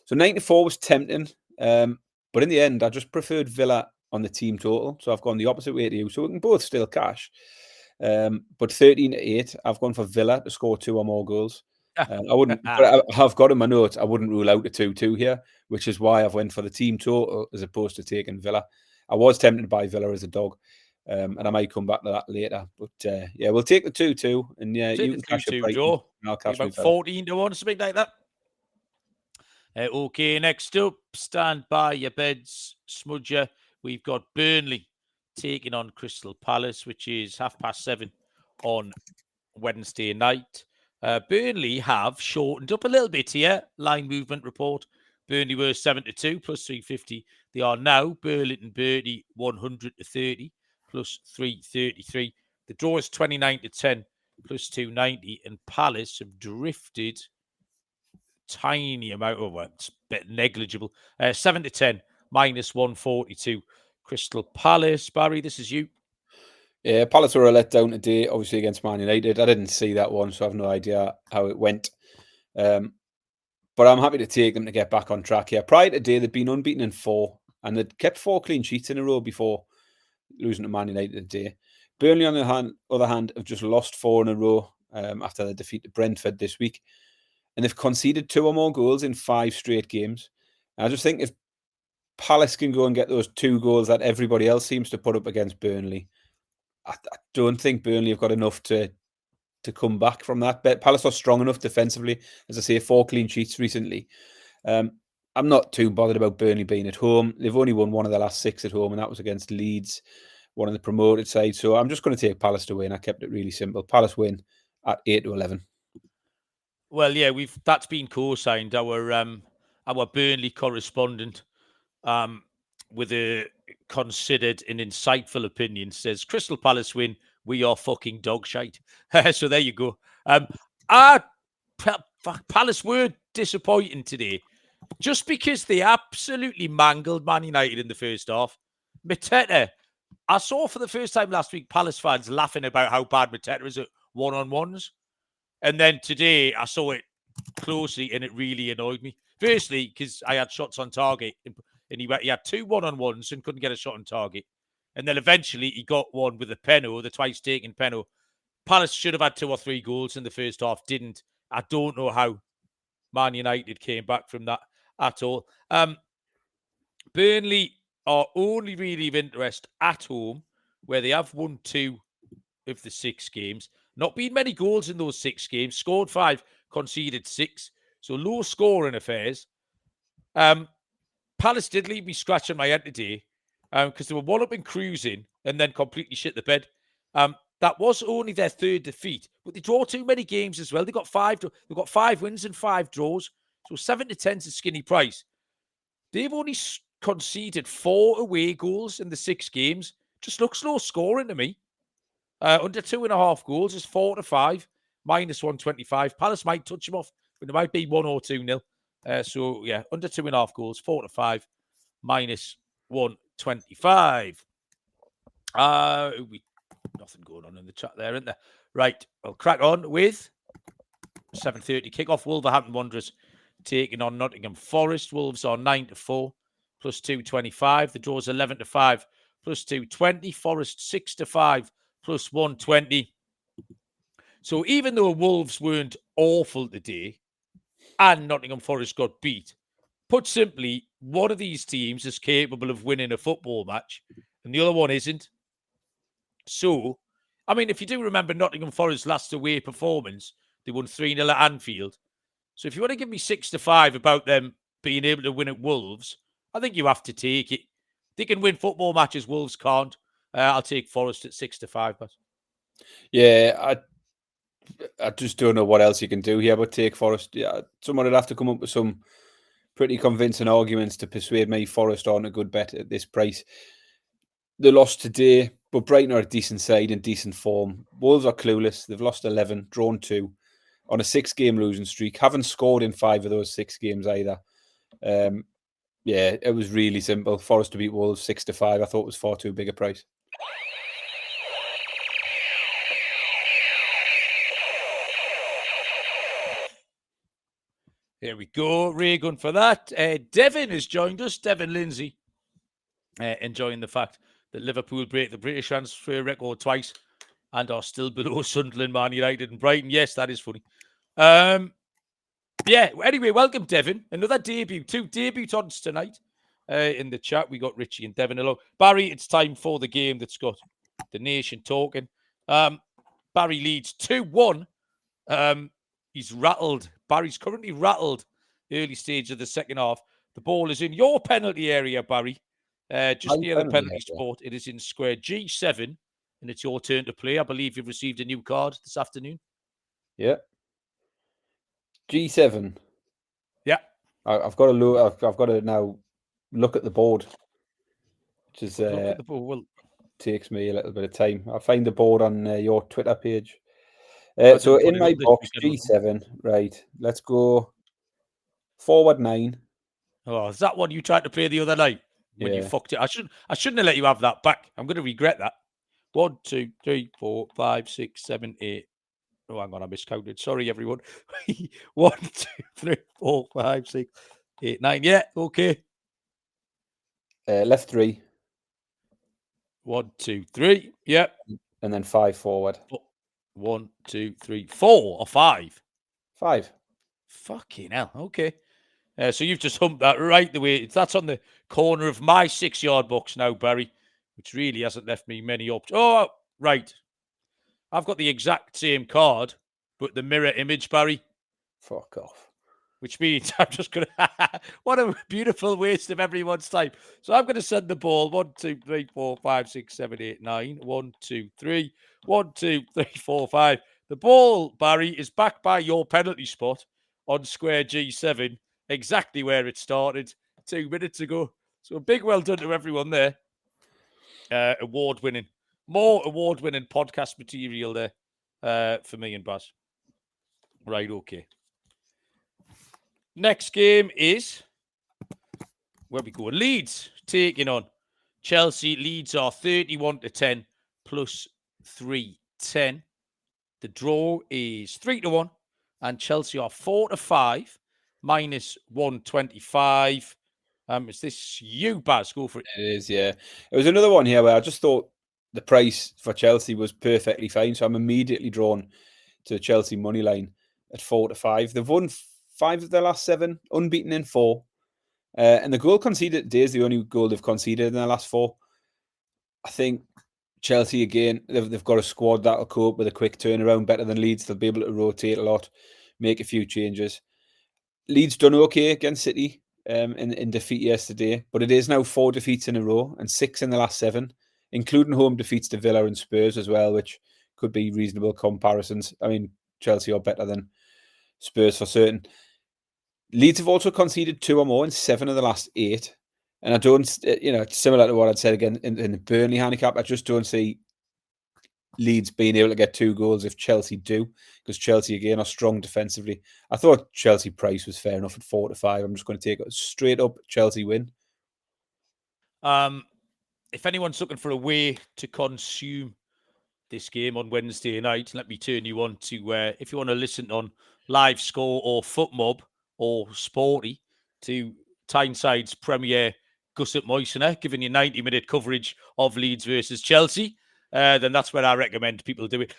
So 9-4 was tempting, but in the end, I just preferred Villa on the team total. So I've gone the opposite way to you. So we can both still cash. But 13-8, I've gone for Villa to score 2 or more goals. I wouldn't, but I've got in my notes, I wouldn't rule out a 2-2 here, which is why I've went for the team total as opposed to taking Villa. I was tempted by Villa as a dog. And I might come back to that later. But yeah, we'll take the 2-2. And yeah, you can cash your Brighton. I'll cash about 14-1, something like that. Okay, next up, stand by your beds, Smudger. We've got Burnley taking on Crystal Palace, which is 7:30 on Wednesday night. Burnley have shortened up a little bit here. Line movement report. Burnley were 7-2 plus 350. They are now Burlington Birdie 100-30 plus 333. The draw is 29-10 plus 290, and Palace have drifted tiny amount of it's a bit negligible. 7-10 minus 142. Crystal Palace. Barry, this is you. Yeah, Palace were a letdown today, obviously against Man United. I didn't see that one, so I have no idea how it went. But I'm happy to take them to get back on track here. Prior to today, they'd been unbeaten in 4, and they'd kept 4 clean sheets in a row before losing to Man United today. Burnley, on the other hand, have just lost 4 in a row after their defeat to Brentford this week. And they've conceded 2 or more goals in 5 straight games. And I just think if Palace can go and get those 2 goals that everybody else seems to put up against Burnley, I don't think Burnley have got enough to come back from that. But Palace are strong enough defensively. As I say, 4 clean sheets recently. I'm not too bothered about Burnley being at home. They've only won 1 of their last 6 at home, and that was against Leeds, one of the promoted sides. So I'm just going to take Palace to win. I kept it really simple. Palace win at 8-11. Well, yeah, that's been co-signed. Our Burnley correspondent with a considered and insightful opinion, says Crystal Palace win. We are fucking dog shite. So there you go. Palace were disappointing today, just because they absolutely mangled Man United in the first half. Mateta, I saw for the first time last week Palace fans laughing about how bad Mateta is at one-on-ones. And then today I saw it closely and it really annoyed me. Firstly, because I had shots on target and he had 2 one-on-ones and couldn't get a shot on target. And then eventually he got one with a penalty, the twice taken penalty. Palace should have had 2 or 3 goals in the first half, didn't. I don't know how Man United came back from that at all. Burnley are only really of interest at home, where they have won 2 of the 6 games. Not been many goals in those 6 games. Scored 5, conceded 6. So low scoring affairs. Palace did leave me scratching my head today because they were 1-up and cruising and then completely shit the bed. That was only their 3rd defeat, but they draw too many games as well. They got 5 wins and 5 draws. So 7-10 is a skinny price. They've only conceded 4 away goals in the 6 games. Just looks low scoring to me. Under 2.5 goals is 4-5, minus 125. Palace might touch them off, but it might be 1 or 2-0. So, yeah, under 2.5 goals, 4-5, minus 125. Nothing going on in the chat there, isn't there? Right, I'll crack on with 7:30 kickoff. Wolverhampton Wanderers taking on Nottingham Forest. Wolves are 9-4, plus 225. The draw's 11-5, plus 220. Forest 6-5, plus 120. So even though Wolves weren't awful today and Nottingham Forest got beat, put simply, one of these teams is capable of winning a football match and the other one isn't. So, I mean, if you do remember Nottingham Forest's last away performance, they won 3-0 at Anfield. So if you want to give me 6-5 about them being able to win at Wolves, I think you have to take it. They can win football matches, Wolves can't. I'll take Forest at 6-5. But yeah, I just don't know what else you can do here but take Forest. Yeah, someone would have to come up with some pretty convincing arguments to persuade me Forest on a good bet at this price. They lost today, but Brighton are a decent side in decent form. Wolves are clueless. They've lost 11, drawn 2 on a 6-game losing streak. Haven't scored in 5 of those 6 games either. Yeah, it was really simple. Forest to beat Wolves 6-5. I thought it was far too big a price. Here we go. Ray gun for that. Devin has joined us. Devin Lindsay. Enjoying the fact that Liverpool break the British transfer record twice and are still below Sunderland, Man United and Brighton. Yes, that is funny. Yeah, anyway, welcome, Devin. Another debut. 2 debutants tonight in the chat. We got Richie and Devin along. Barry, it's time for the game that's got the nation talking. Barry leads 2-1. He's rattled. Barry's currently rattled early stage of the second half. The ball is in your penalty area, Barry. Just near the penalty spot. It is in square G7, and it's your turn to play. I believe you've received a new card this afternoon. Yeah. G7. Yeah. I've got to look. I've got to now look at the board, which is look at the board. Well, takes me a little bit of time. I'll find the board on your Twitter page. So in my box, G7, right? Let's go forward 9. Oh, is that one you tried to play the other night when you fucked it? I shouldn't have let you have that back. I'm going to regret that. 1, 2, 3, 4, 5, 6, 7, 8. Oh, hang on, I miscounted. Sorry, everyone. 1, 2, 3, 4, 5, 6, 8, 9. Yeah, okay. Left 3. 1, 2, 3. Yep. And then 5 forward. 1, 2, 3, 4 or 5? 5. Fucking hell. Okay. So you've just humped that right the way. That's on the corner of my 6-yard box now, Barry, which really hasn't left me many options. Oh, right. I've got the exact same card, but the mirror image, Barry. Fuck off. Which means I'm just going to... What a beautiful waste of everyone's time. So I'm going to send the ball 1, 2, 3, 4, 5, 6, 7, 8, 9. 1, 2, 3. 1, 2, 3, 4, 5. The ball, Barry, is back by your penalty spot on square G7, exactly where it started 2 minutes ago. So a big well done to everyone there. More award-winning podcast material there for me and Baz. Right, okay. Next game is where we go. Leeds taking on Chelsea. Leeds are 31-10 plus 310. The draw is 3-1, and Chelsea are 4-5 minus 125. Is this you, Baz? Go for it. It is, yeah. It was another one here where I just thought the price for Chelsea was perfectly fine, so I'm immediately drawn to the Chelsea money line at 4-5. They've won 5 of their last 7, unbeaten in 4. And the goal conceded today is the only goal they've conceded in their last 4. I think Chelsea, again, they've got a squad that'll cope with a quick turnaround better than Leeds. They'll be able to rotate a lot, make a few changes. Leeds done okay against City in defeat yesterday, but it is now 4 defeats in a row and 6 in the last 7, including home defeats to Villa and Spurs as well, which could be reasonable comparisons. I mean, Chelsea are better than Spurs for certain. Leeds have also conceded 2 or more in 7 of the last 8. And I don't, similar to what I'd said again in the Burnley handicap, I just don't see Leeds being able to get 2 goals if Chelsea do, because Chelsea, again, are strong defensively. I thought Chelsea price was fair enough at 4-5. I'm just going to take a straight up Chelsea win. If anyone's looking for a way to consume this game on Wednesday night, let me turn you on to, if you want to listen on Live Score or FootMob or Sporty, to Tynesyde's Premier Gusset Moisener, giving you 90-minute coverage of Leeds versus Chelsea, then that's where I recommend people do it.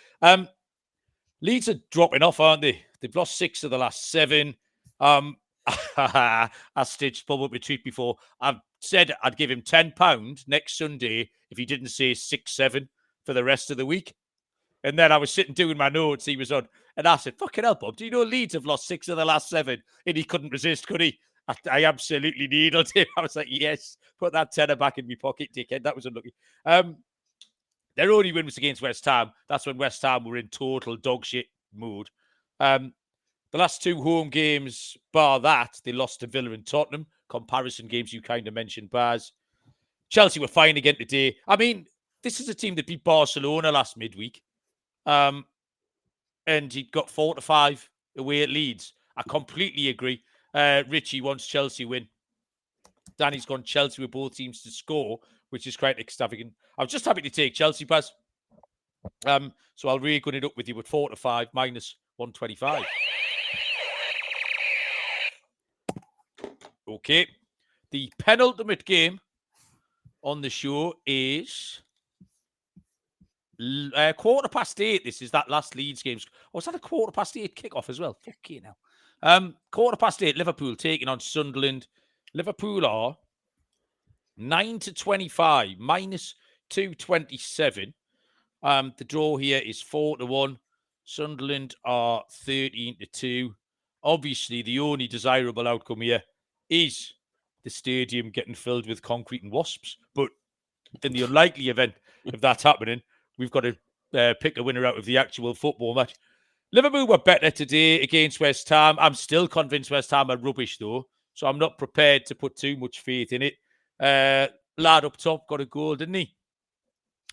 Leeds are dropping off, aren't they? They've lost 6 of the last 7. I stitched Bob up a tweet before. I've said I'd give him £10 next Sunday if he didn't say 6-7 for the rest of the week. And then I was sitting doing my notes. He was on, and I said, "Fucking hell, Bob, do you know Leeds have lost 6 of the last 7?" And he couldn't resist, could he? I absolutely needled him. I was like, yes, put that tenner back in my pocket, dickhead. That was unlucky. Their only win was against West Ham. That's when West Ham were in total dog shit mode. The last 2 home games, bar that, they lost to Villa and Tottenham. Comparison games you kind of mentioned, Baz. Chelsea were fine again today. I mean, this is a team that beat Barcelona last midweek. And he got 4-5 away at Leeds. I completely agree. Richie wants Chelsea win. Danny's gone Chelsea with both teams to score, which is quite extravagant. I was just happy to take Chelsea, Baz. So I'll re-gun it up with you at 4-5 minus 125. Okay. The penultimate game on the show is 8:15. This is that last Leeds game. Oh, is that a 8:15 kickoff as well? Fucking hell. 8:15, Liverpool taking on Sunderland. Liverpool are 9-25, minus 227. The draw here is 4-1. Sunderland are 13-2. Obviously, the only desirable outcome here is the stadium getting filled with concrete and wasps. But in the unlikely event of that happening, we've got to pick a winner out of the actual football match. Liverpool were better today against West Ham. I'm still convinced West Ham are rubbish, though, so I'm not prepared to put too much faith in it. Lad up top got a goal, didn't he?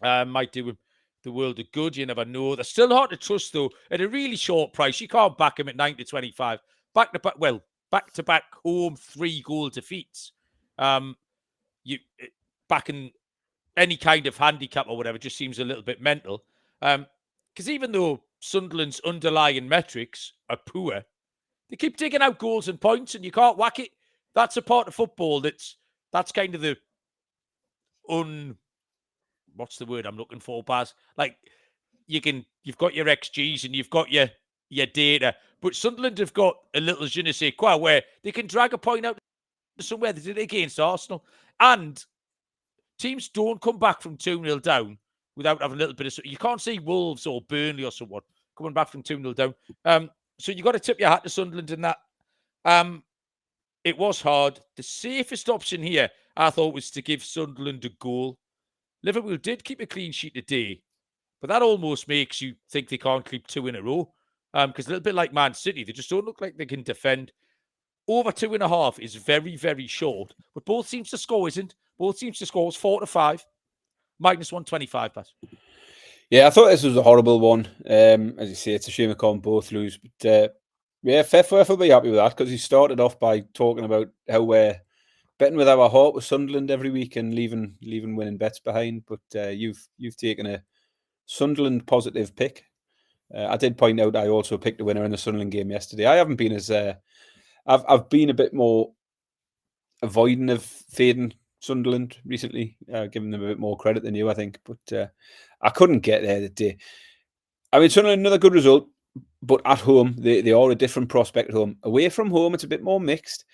Might do him the world of good. You never know. They're still hard to trust, though, at a really short price. You can't back him at 9-25. Back-to-back home 3-goal defeats. You backing any kind of handicap or whatever just seems a little bit mental. Because even though Sunderland's underlying metrics are poor, they keep digging out goals and points, and you can't whack it. That's a part of football that's kind of the what's the word I'm looking for, Baz? Like, you've got your XGs and you've got your data, but Sunderland have got a little je ne sais quoi where they can drag a point out somewhere. They did it against Arsenal. And teams don't come back from 2-0 down without having a little bit of... You can't see Wolves or Burnley or someone coming back from 2-0 down. So you've got to tip your hat to Sunderland in that. It was hard. The safest option here, I thought, was to give Sunderland a goal. Liverpool did keep a clean sheet today, but that almost makes you think they can't keep 2 in a row. Because a little bit like Man City, they just don't look like they can defend. over 2.5 is very, very short. But both teams to score isn't. Both teams to score is 4-5. -125, Baz. Yeah, I thought this was a horrible one. As you say, it's a shame we can't both lose. But yeah, Fefwef will be happy with that because he started off by talking about how we're betting with our heart with Sunderland every week and leaving winning bets behind. But you've taken a Sunderland positive pick. I did point out I also picked a winner in the Sunderland game yesterday. I haven't been as I've been a bit more avoiding of fading Sunderland recently, giving them a bit more credit than you, I think. But I couldn't get there the day. I mean, Sunderland, another good result, but at home, they are a different prospect at home. Away from home, it's a bit more mixed.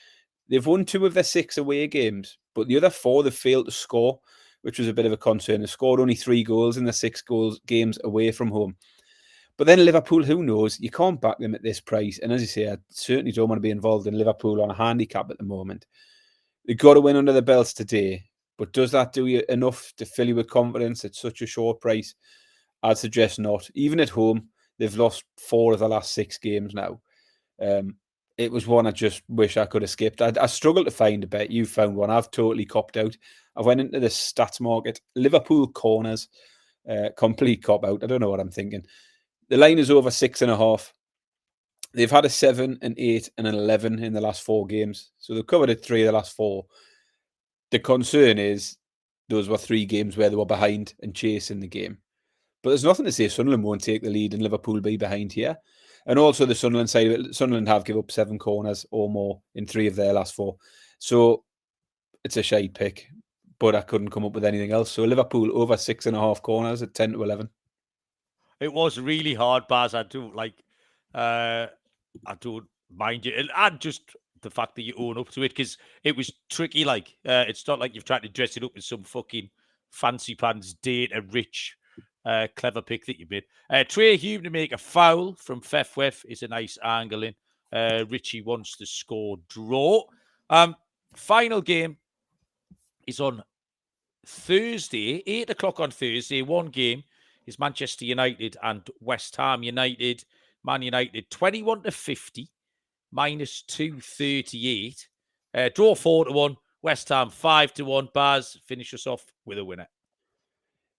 They've won 2 of their 6 away games, but the other 4 they've failed to score, which was a bit of a concern. They scored only 3 goals in the 6 games away from home. But then Liverpool, who knows? You can't back them at this price. And as you say, I certainly don't want to be involved in Liverpool on a handicap at the moment. They've got to win under the belts today. But does that do you enough to fill you with confidence at such a short price? I'd suggest not. Even at home, they've lost 4 of the last 6 games now. It was one I just wish I could have skipped. I struggled to find a bet. You found one. I've totally copped out. I went into the stats market. Liverpool corners, complete cop out. I don't know what I'm thinking. The line is over 6.5. They've had a 7, an 8, and an 11 in the last 4 games. So they've covered it 3 of the last 4. The concern is those were 3 games where they were behind and chasing the game. But there's nothing to say Sunderland won't take the lead and Liverpool be behind here. And also the Sunderland side of it, Sunderland have given up 7 corners or more in 3 of their last 4. So it's a shite pick, but I couldn't come up with anything else. So Liverpool over 6.5 corners at 10-11. It was really hard, Baz. I don't mind you. And just the fact that you own up to it, because it was tricky. Like, it's not like you've tried to dress it up as some fucking fancy pants, data-rich, clever pick that you made. Trey Hume to make a foul from Fefwef is a nice angle in. Richie wants to score draw. Final game is on Thursday, 8 o'clock on Thursday. One game is Manchester United and West Ham United. Man United 21-50, -238. Draw 4-1. West Ham 5-1. Baz, finish us off with a winner.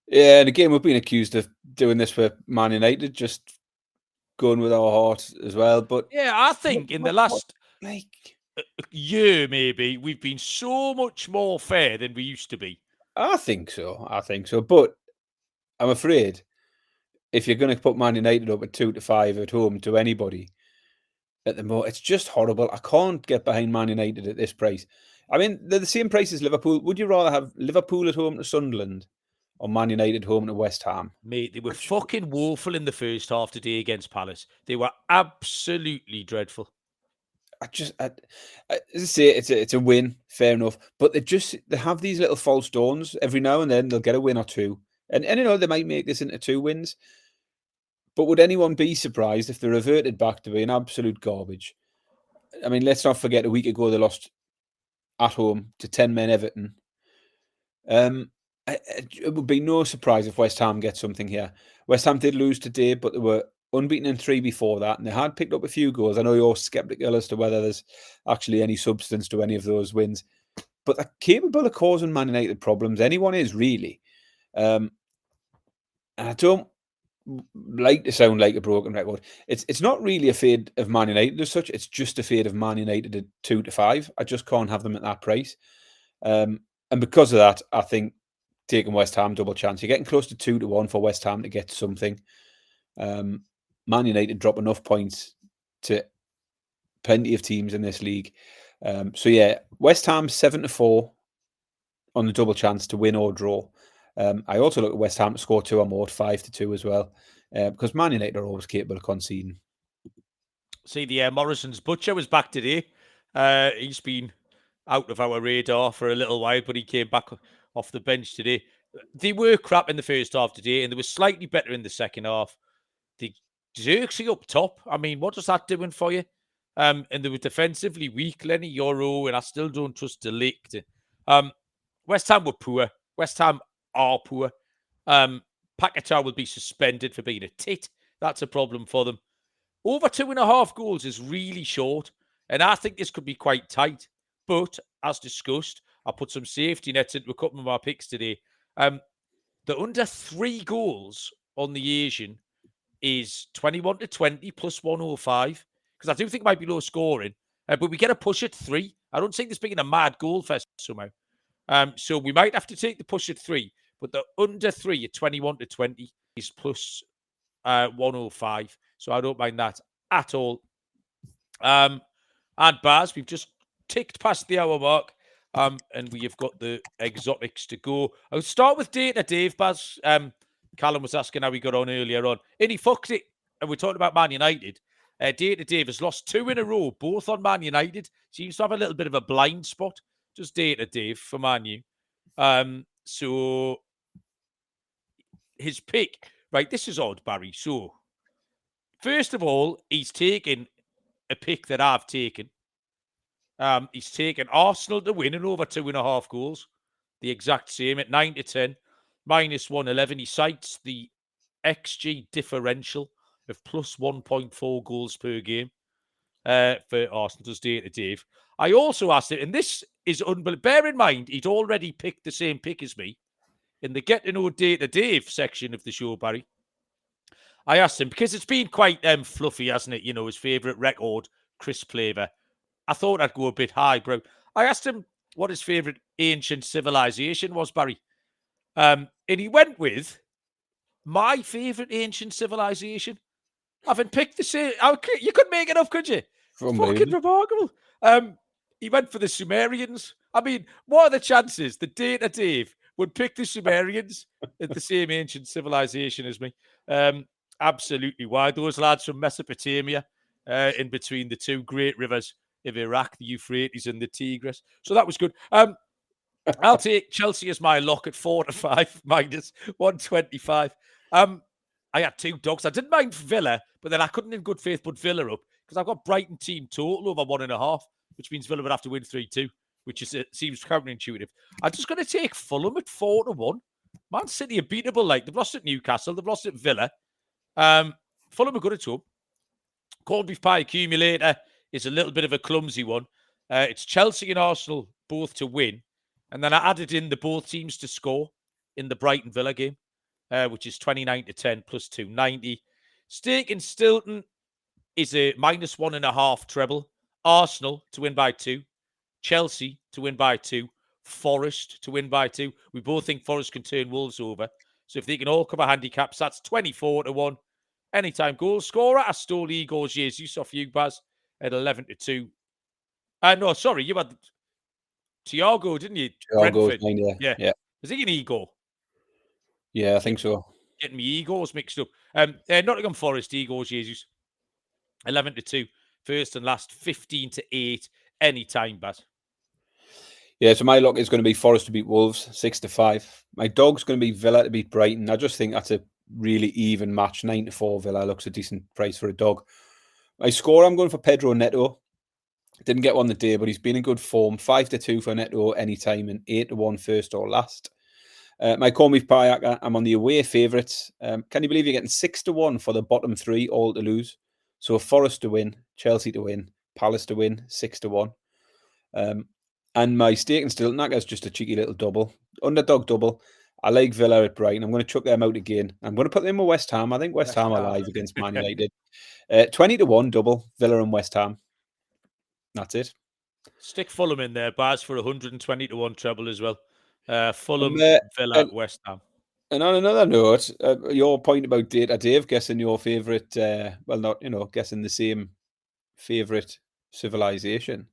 Yeah, and again, we've been accused of doing this for Man United, just going with our heart as well. But yeah, I think in the last year, maybe, we've been so much more fair than we used to be. I think so. But I'm afraid if you're going to put Man United up at 2-5 at home to anybody at the moment, it's just horrible. I can't get behind Man United at this price. I mean, they're the same price as Liverpool. Would you rather have Liverpool at home to Sunderland or Man United home to West Ham? Mate, they were fucking woeful in the first half today against Palace. They were absolutely dreadful. As I say, it's a win, fair enough. But they have these little false dawns every now and then. They'll get a win or 2, and you know they might make this into 2 wins. But would anyone be surprised if they reverted back to being absolute garbage? I mean, let's not forget a week ago they lost at home to 10-men Everton. It would be no surprise if West Ham get something here. West Ham did lose today, but they were unbeaten in 3 before that, and they had picked up a few goals. I know you're sceptical as to whether there's actually any substance to any of those wins, but they're capable of causing Man United problems. Anyone is, really. And I don't like to sound like a broken record. It's not really a fade of Man United as such. It's just a fade of Man United at 2-5. I just can't have them at that price. And because of that, I think taking West Ham double chance. You're getting close to 2-1 for West Ham to get something. Man United drop enough points to plenty of teams in this league. So yeah, West Ham 7-4 on the double chance to win or draw. I also look at West Ham to score 2 or more at 5-2 as well, because Man United are always capable of conceding. See, the Morrison's Butcher was back today. He's been out of our radar for a little while, but he came back off the bench today. They were crap in the first half today, and they were slightly better in the second half. The Xerxes up top, I mean, what is that doing for you? And they were defensively weak, Lenny Yoro, and I still don't trust De Ligt. West Ham were poor. West Ham are poor. Paquetá will be suspended for being a tit. That's a problem for them. Over 2.5 goals is really short. And I think this could be quite tight. But as discussed, I put some safety nets into a couple of my picks today. The under 3 goals on the Asian is 21-20 plus 105. Because I do think it might be low scoring. But we get a push at 3. I don't think this being a mad goal fest somehow. So we might have to take the push at 3. But the under 3 at 21-20 is plus 105. So I don't mind that at all. And Baz, we've just ticked past the hour mark. And we have got the exotics to go. I'll start with Data Dave, Baz. Callum was asking how we got on earlier on. And he fucked it. And we're talking about Man United. Data Dave has lost 2 in a row, both on Man United. Seems to have a little bit of a blind spot. Just Data Dave for Man U. So his pick, right, this is odd, Barry. So, first of all, he's taken a pick that I've taken. He's taken Arsenal to win and over 2.5 goals. The exact same at 9-10, minus 111. He cites the XG differential of plus 1.4 goals per game for Arsenal, does Data Dave. I also asked it, and this is unbelievable. Bear in mind, he'd already picked the same pick as me in the Get to Know Data Dave section of the show, Barry. I asked him, because it's been quite fluffy, hasn't it? You know, his favourite record, crisp flavour. I thought I'd go a bit high, bro. I asked him what his favourite ancient civilization was, Barry. And he went with my favourite ancient civilization. Having picked the same. You couldn't make it up, could you? Fucking remarkable. He went for the Sumerians. I mean, what are the chances that Data Dave would pick the Sumerians at the same ancient civilization as me? Absolutely. Why? Those lads from Mesopotamia, in between the 2 great rivers of Iraq, the Euphrates and the Tigris. So that was good. I'll take Chelsea as my lock at 4-5 minus 125. I had 2 dogs. I didn't mind Villa, but then I couldn't in good faith put Villa up because I've got Brighton team total over 1.5, which means Villa would have to win 3-2, which is seems counterintuitive. I'm just going to take Fulham at 4-1. Man City are beatable. Like, they've lost at Newcastle, they've lost at Villa. Fulham are good at home. Corned beef pie accumulator is a little bit of a clumsy one. It's Chelsea and Arsenal both to win. And then I added in the both teams to score in the Brighton Villa game, which is 29-10 plus 290. Stake in Stilton is a minus 1.5 treble. Arsenal to win by 2. Chelsea to win by 2. Forest to win by 2. We both think Forest can turn Wolves over. So if they can all cover handicaps, that's 24-1. Anytime goal scorer, I stole Igor Jesus off you, Baz, at 11-2. No, sorry, you had Thiago, didn't you? Thiago's Brentford. Yeah. Is he an Igor? Yeah, I think so. Getting me Igors mixed up. Nottingham Forest, Igor Jesus. 11-2. First and last, 15-8. Anytime, Baz. Yeah, so my lock is going to be Forest to beat Wolves, 6-5. My dog's going to be Villa to beat Brighton. I just think that's a really even match. 9-4 Villa looks a decent price for a dog. My score, I'm going for Pedro Neto. Didn't get one the day, but he's been in good form. 5-2 for Neto anytime and 8-1 first or last. My corned beef pie, I'm on the away favourites. Can you believe you're getting 6-1 for the bottom 3 all to lose? So Forest to win, Chelsea to win, Palace to win, 6-1. And my stake in Stilton is just a cheeky little double. Underdog double. I like Villa at Brighton. I'm going to chuck them out again. I'm going to put them with West Ham. I think West Ham are live against Man United. 20-1 double, Villa and West Ham. That's it. Stick Fulham in there, Baz, for 120-1 treble as well. Fulham, Villa, West Ham. And on another note, your point about Data Dave guessing your favourite, guessing the same favourite civilization.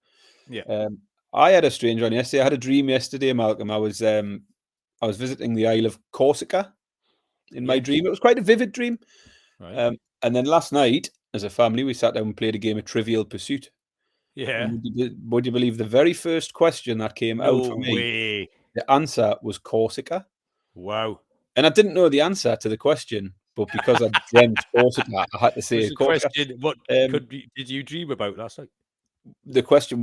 Yeah. I had a strange one yesterday. I had a dream yesterday, Malcolm. I was visiting the Isle of Corsica in my dream. It was quite a vivid dream. Right. And then last night, as a family, we sat down and played a game of Trivial Pursuit. Yeah. Would you believe the very first question that came out for me? The answer was Corsica. Wow. And I didn't know the answer to the question, but because I dreamt Corsica, I had to say Corsica. Question, what did you dream about last night? The question,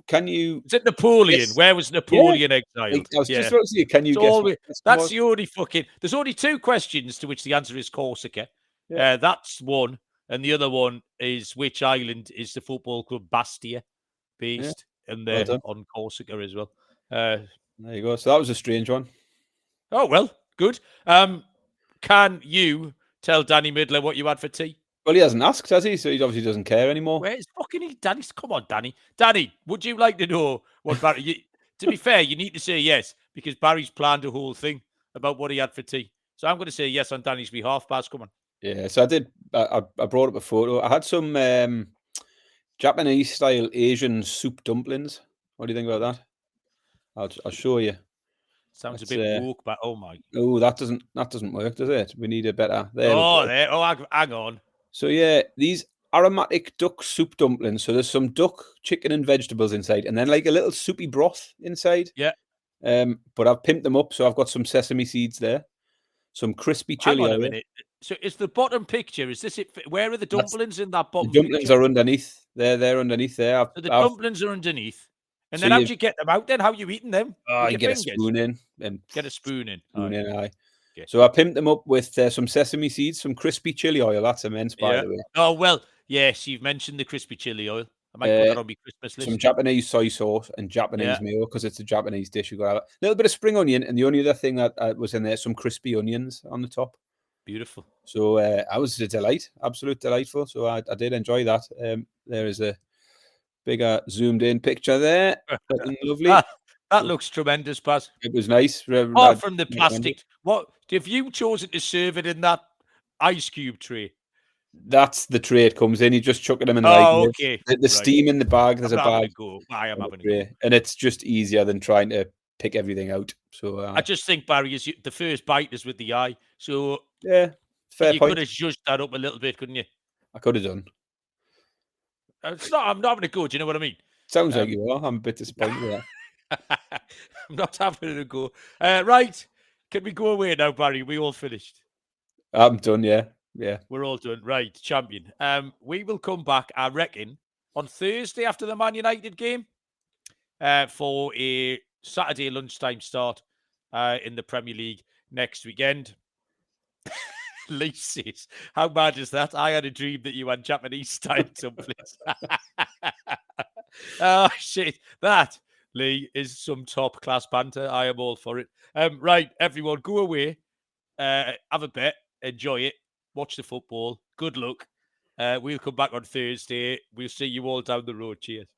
can you... Is it Napoleon? Yes. Where was Napoleon exiled? I was just about to say, can you guess? That's the only fucking... There's only 2 questions to which the answer is Corsica. Yeah. That's one. And the other one is which island is the football club Bastia based? And they're on Corsica as well. There you go. So that was a strange one. Oh, well, good. Can you tell Danny Midler what you had for tea? Well, he hasn't asked, has he? So he obviously doesn't care anymore. Where's fucking Danny? Come on, Danny. Danny, would you like to know what Barry... to be fair, you need to say yes, because Barry's planned a whole thing about what he had for tea. So I'm going to say yes on Danny's behalf. Baz, come on. Yeah, so I did. I brought up a photo. I had some Japanese-style Asian soup dumplings. What do you think about that? I'll show you. Sounds a bit woke, but oh my. Oh, that doesn't work, does it? We need a better. There there. Oh, hang on. So yeah, these aromatic duck soup dumplings. So there's some duck, chicken, and vegetables inside, and then like a little soupy broth inside. Yeah. But I've pimped them up, so I've got some sesame seeds there, some crispy chili. Hang on a minute. So it's the bottom picture. Is this it? Where are the dumplings in that bottom? The dumplings picture? are underneath. They're underneath there. So the dumplings are underneath. And then how do you get them out then? How are you eating them? You get a spoon in. And get a spoon in. Aye. Okay. So I pimped them up with some sesame seeds, some crispy chili oil. That's immense, by the way. Oh, well, yes, you've mentioned the crispy chili oil. I might put that on my Christmas list. Some Japanese soy sauce and Japanese mayo, because it's a Japanese dish. You've got a little bit of spring onion. And the only other thing that was in there, some crispy onions on the top. Beautiful. So I was a delight, absolute delightful. So I did enjoy that. There is a bigger zoomed in picture there. Lovely. That looks tremendous, Baz. It was nice. Apart from the plastic, what have you chosen to serve it in that ice cube tray? That's the tray it comes in. You just chuck it in. Okay. The steam in the bag. There's a bag. I am having a go. And it's just easier than trying to pick everything out. So I just think, Barry, the first bite is with the eye. So yeah, fair you point. could have judged that up a little bit, couldn't you? I could have done. I'm not having a go. Do you know what I mean? Sounds like you are. I'm a bit disappointed with that. I'm not having a go. Right. Can we go away now, Barry? We all finished. I'm done, yeah. Yeah. We're all done. Right, champion. We will come back, I reckon, on Thursday after the Man United game for a Saturday lunchtime start in the Premier League next weekend. Lee says, how mad is that? I had a dream that you had Japanese style dumplings. Oh, shit. That, Lee, is some top class banter. I am all for it. Right, everyone, go away. Have a bet. Enjoy it. Watch the football. Good luck. We'll come back on Thursday. We'll see you all down the road. Cheers.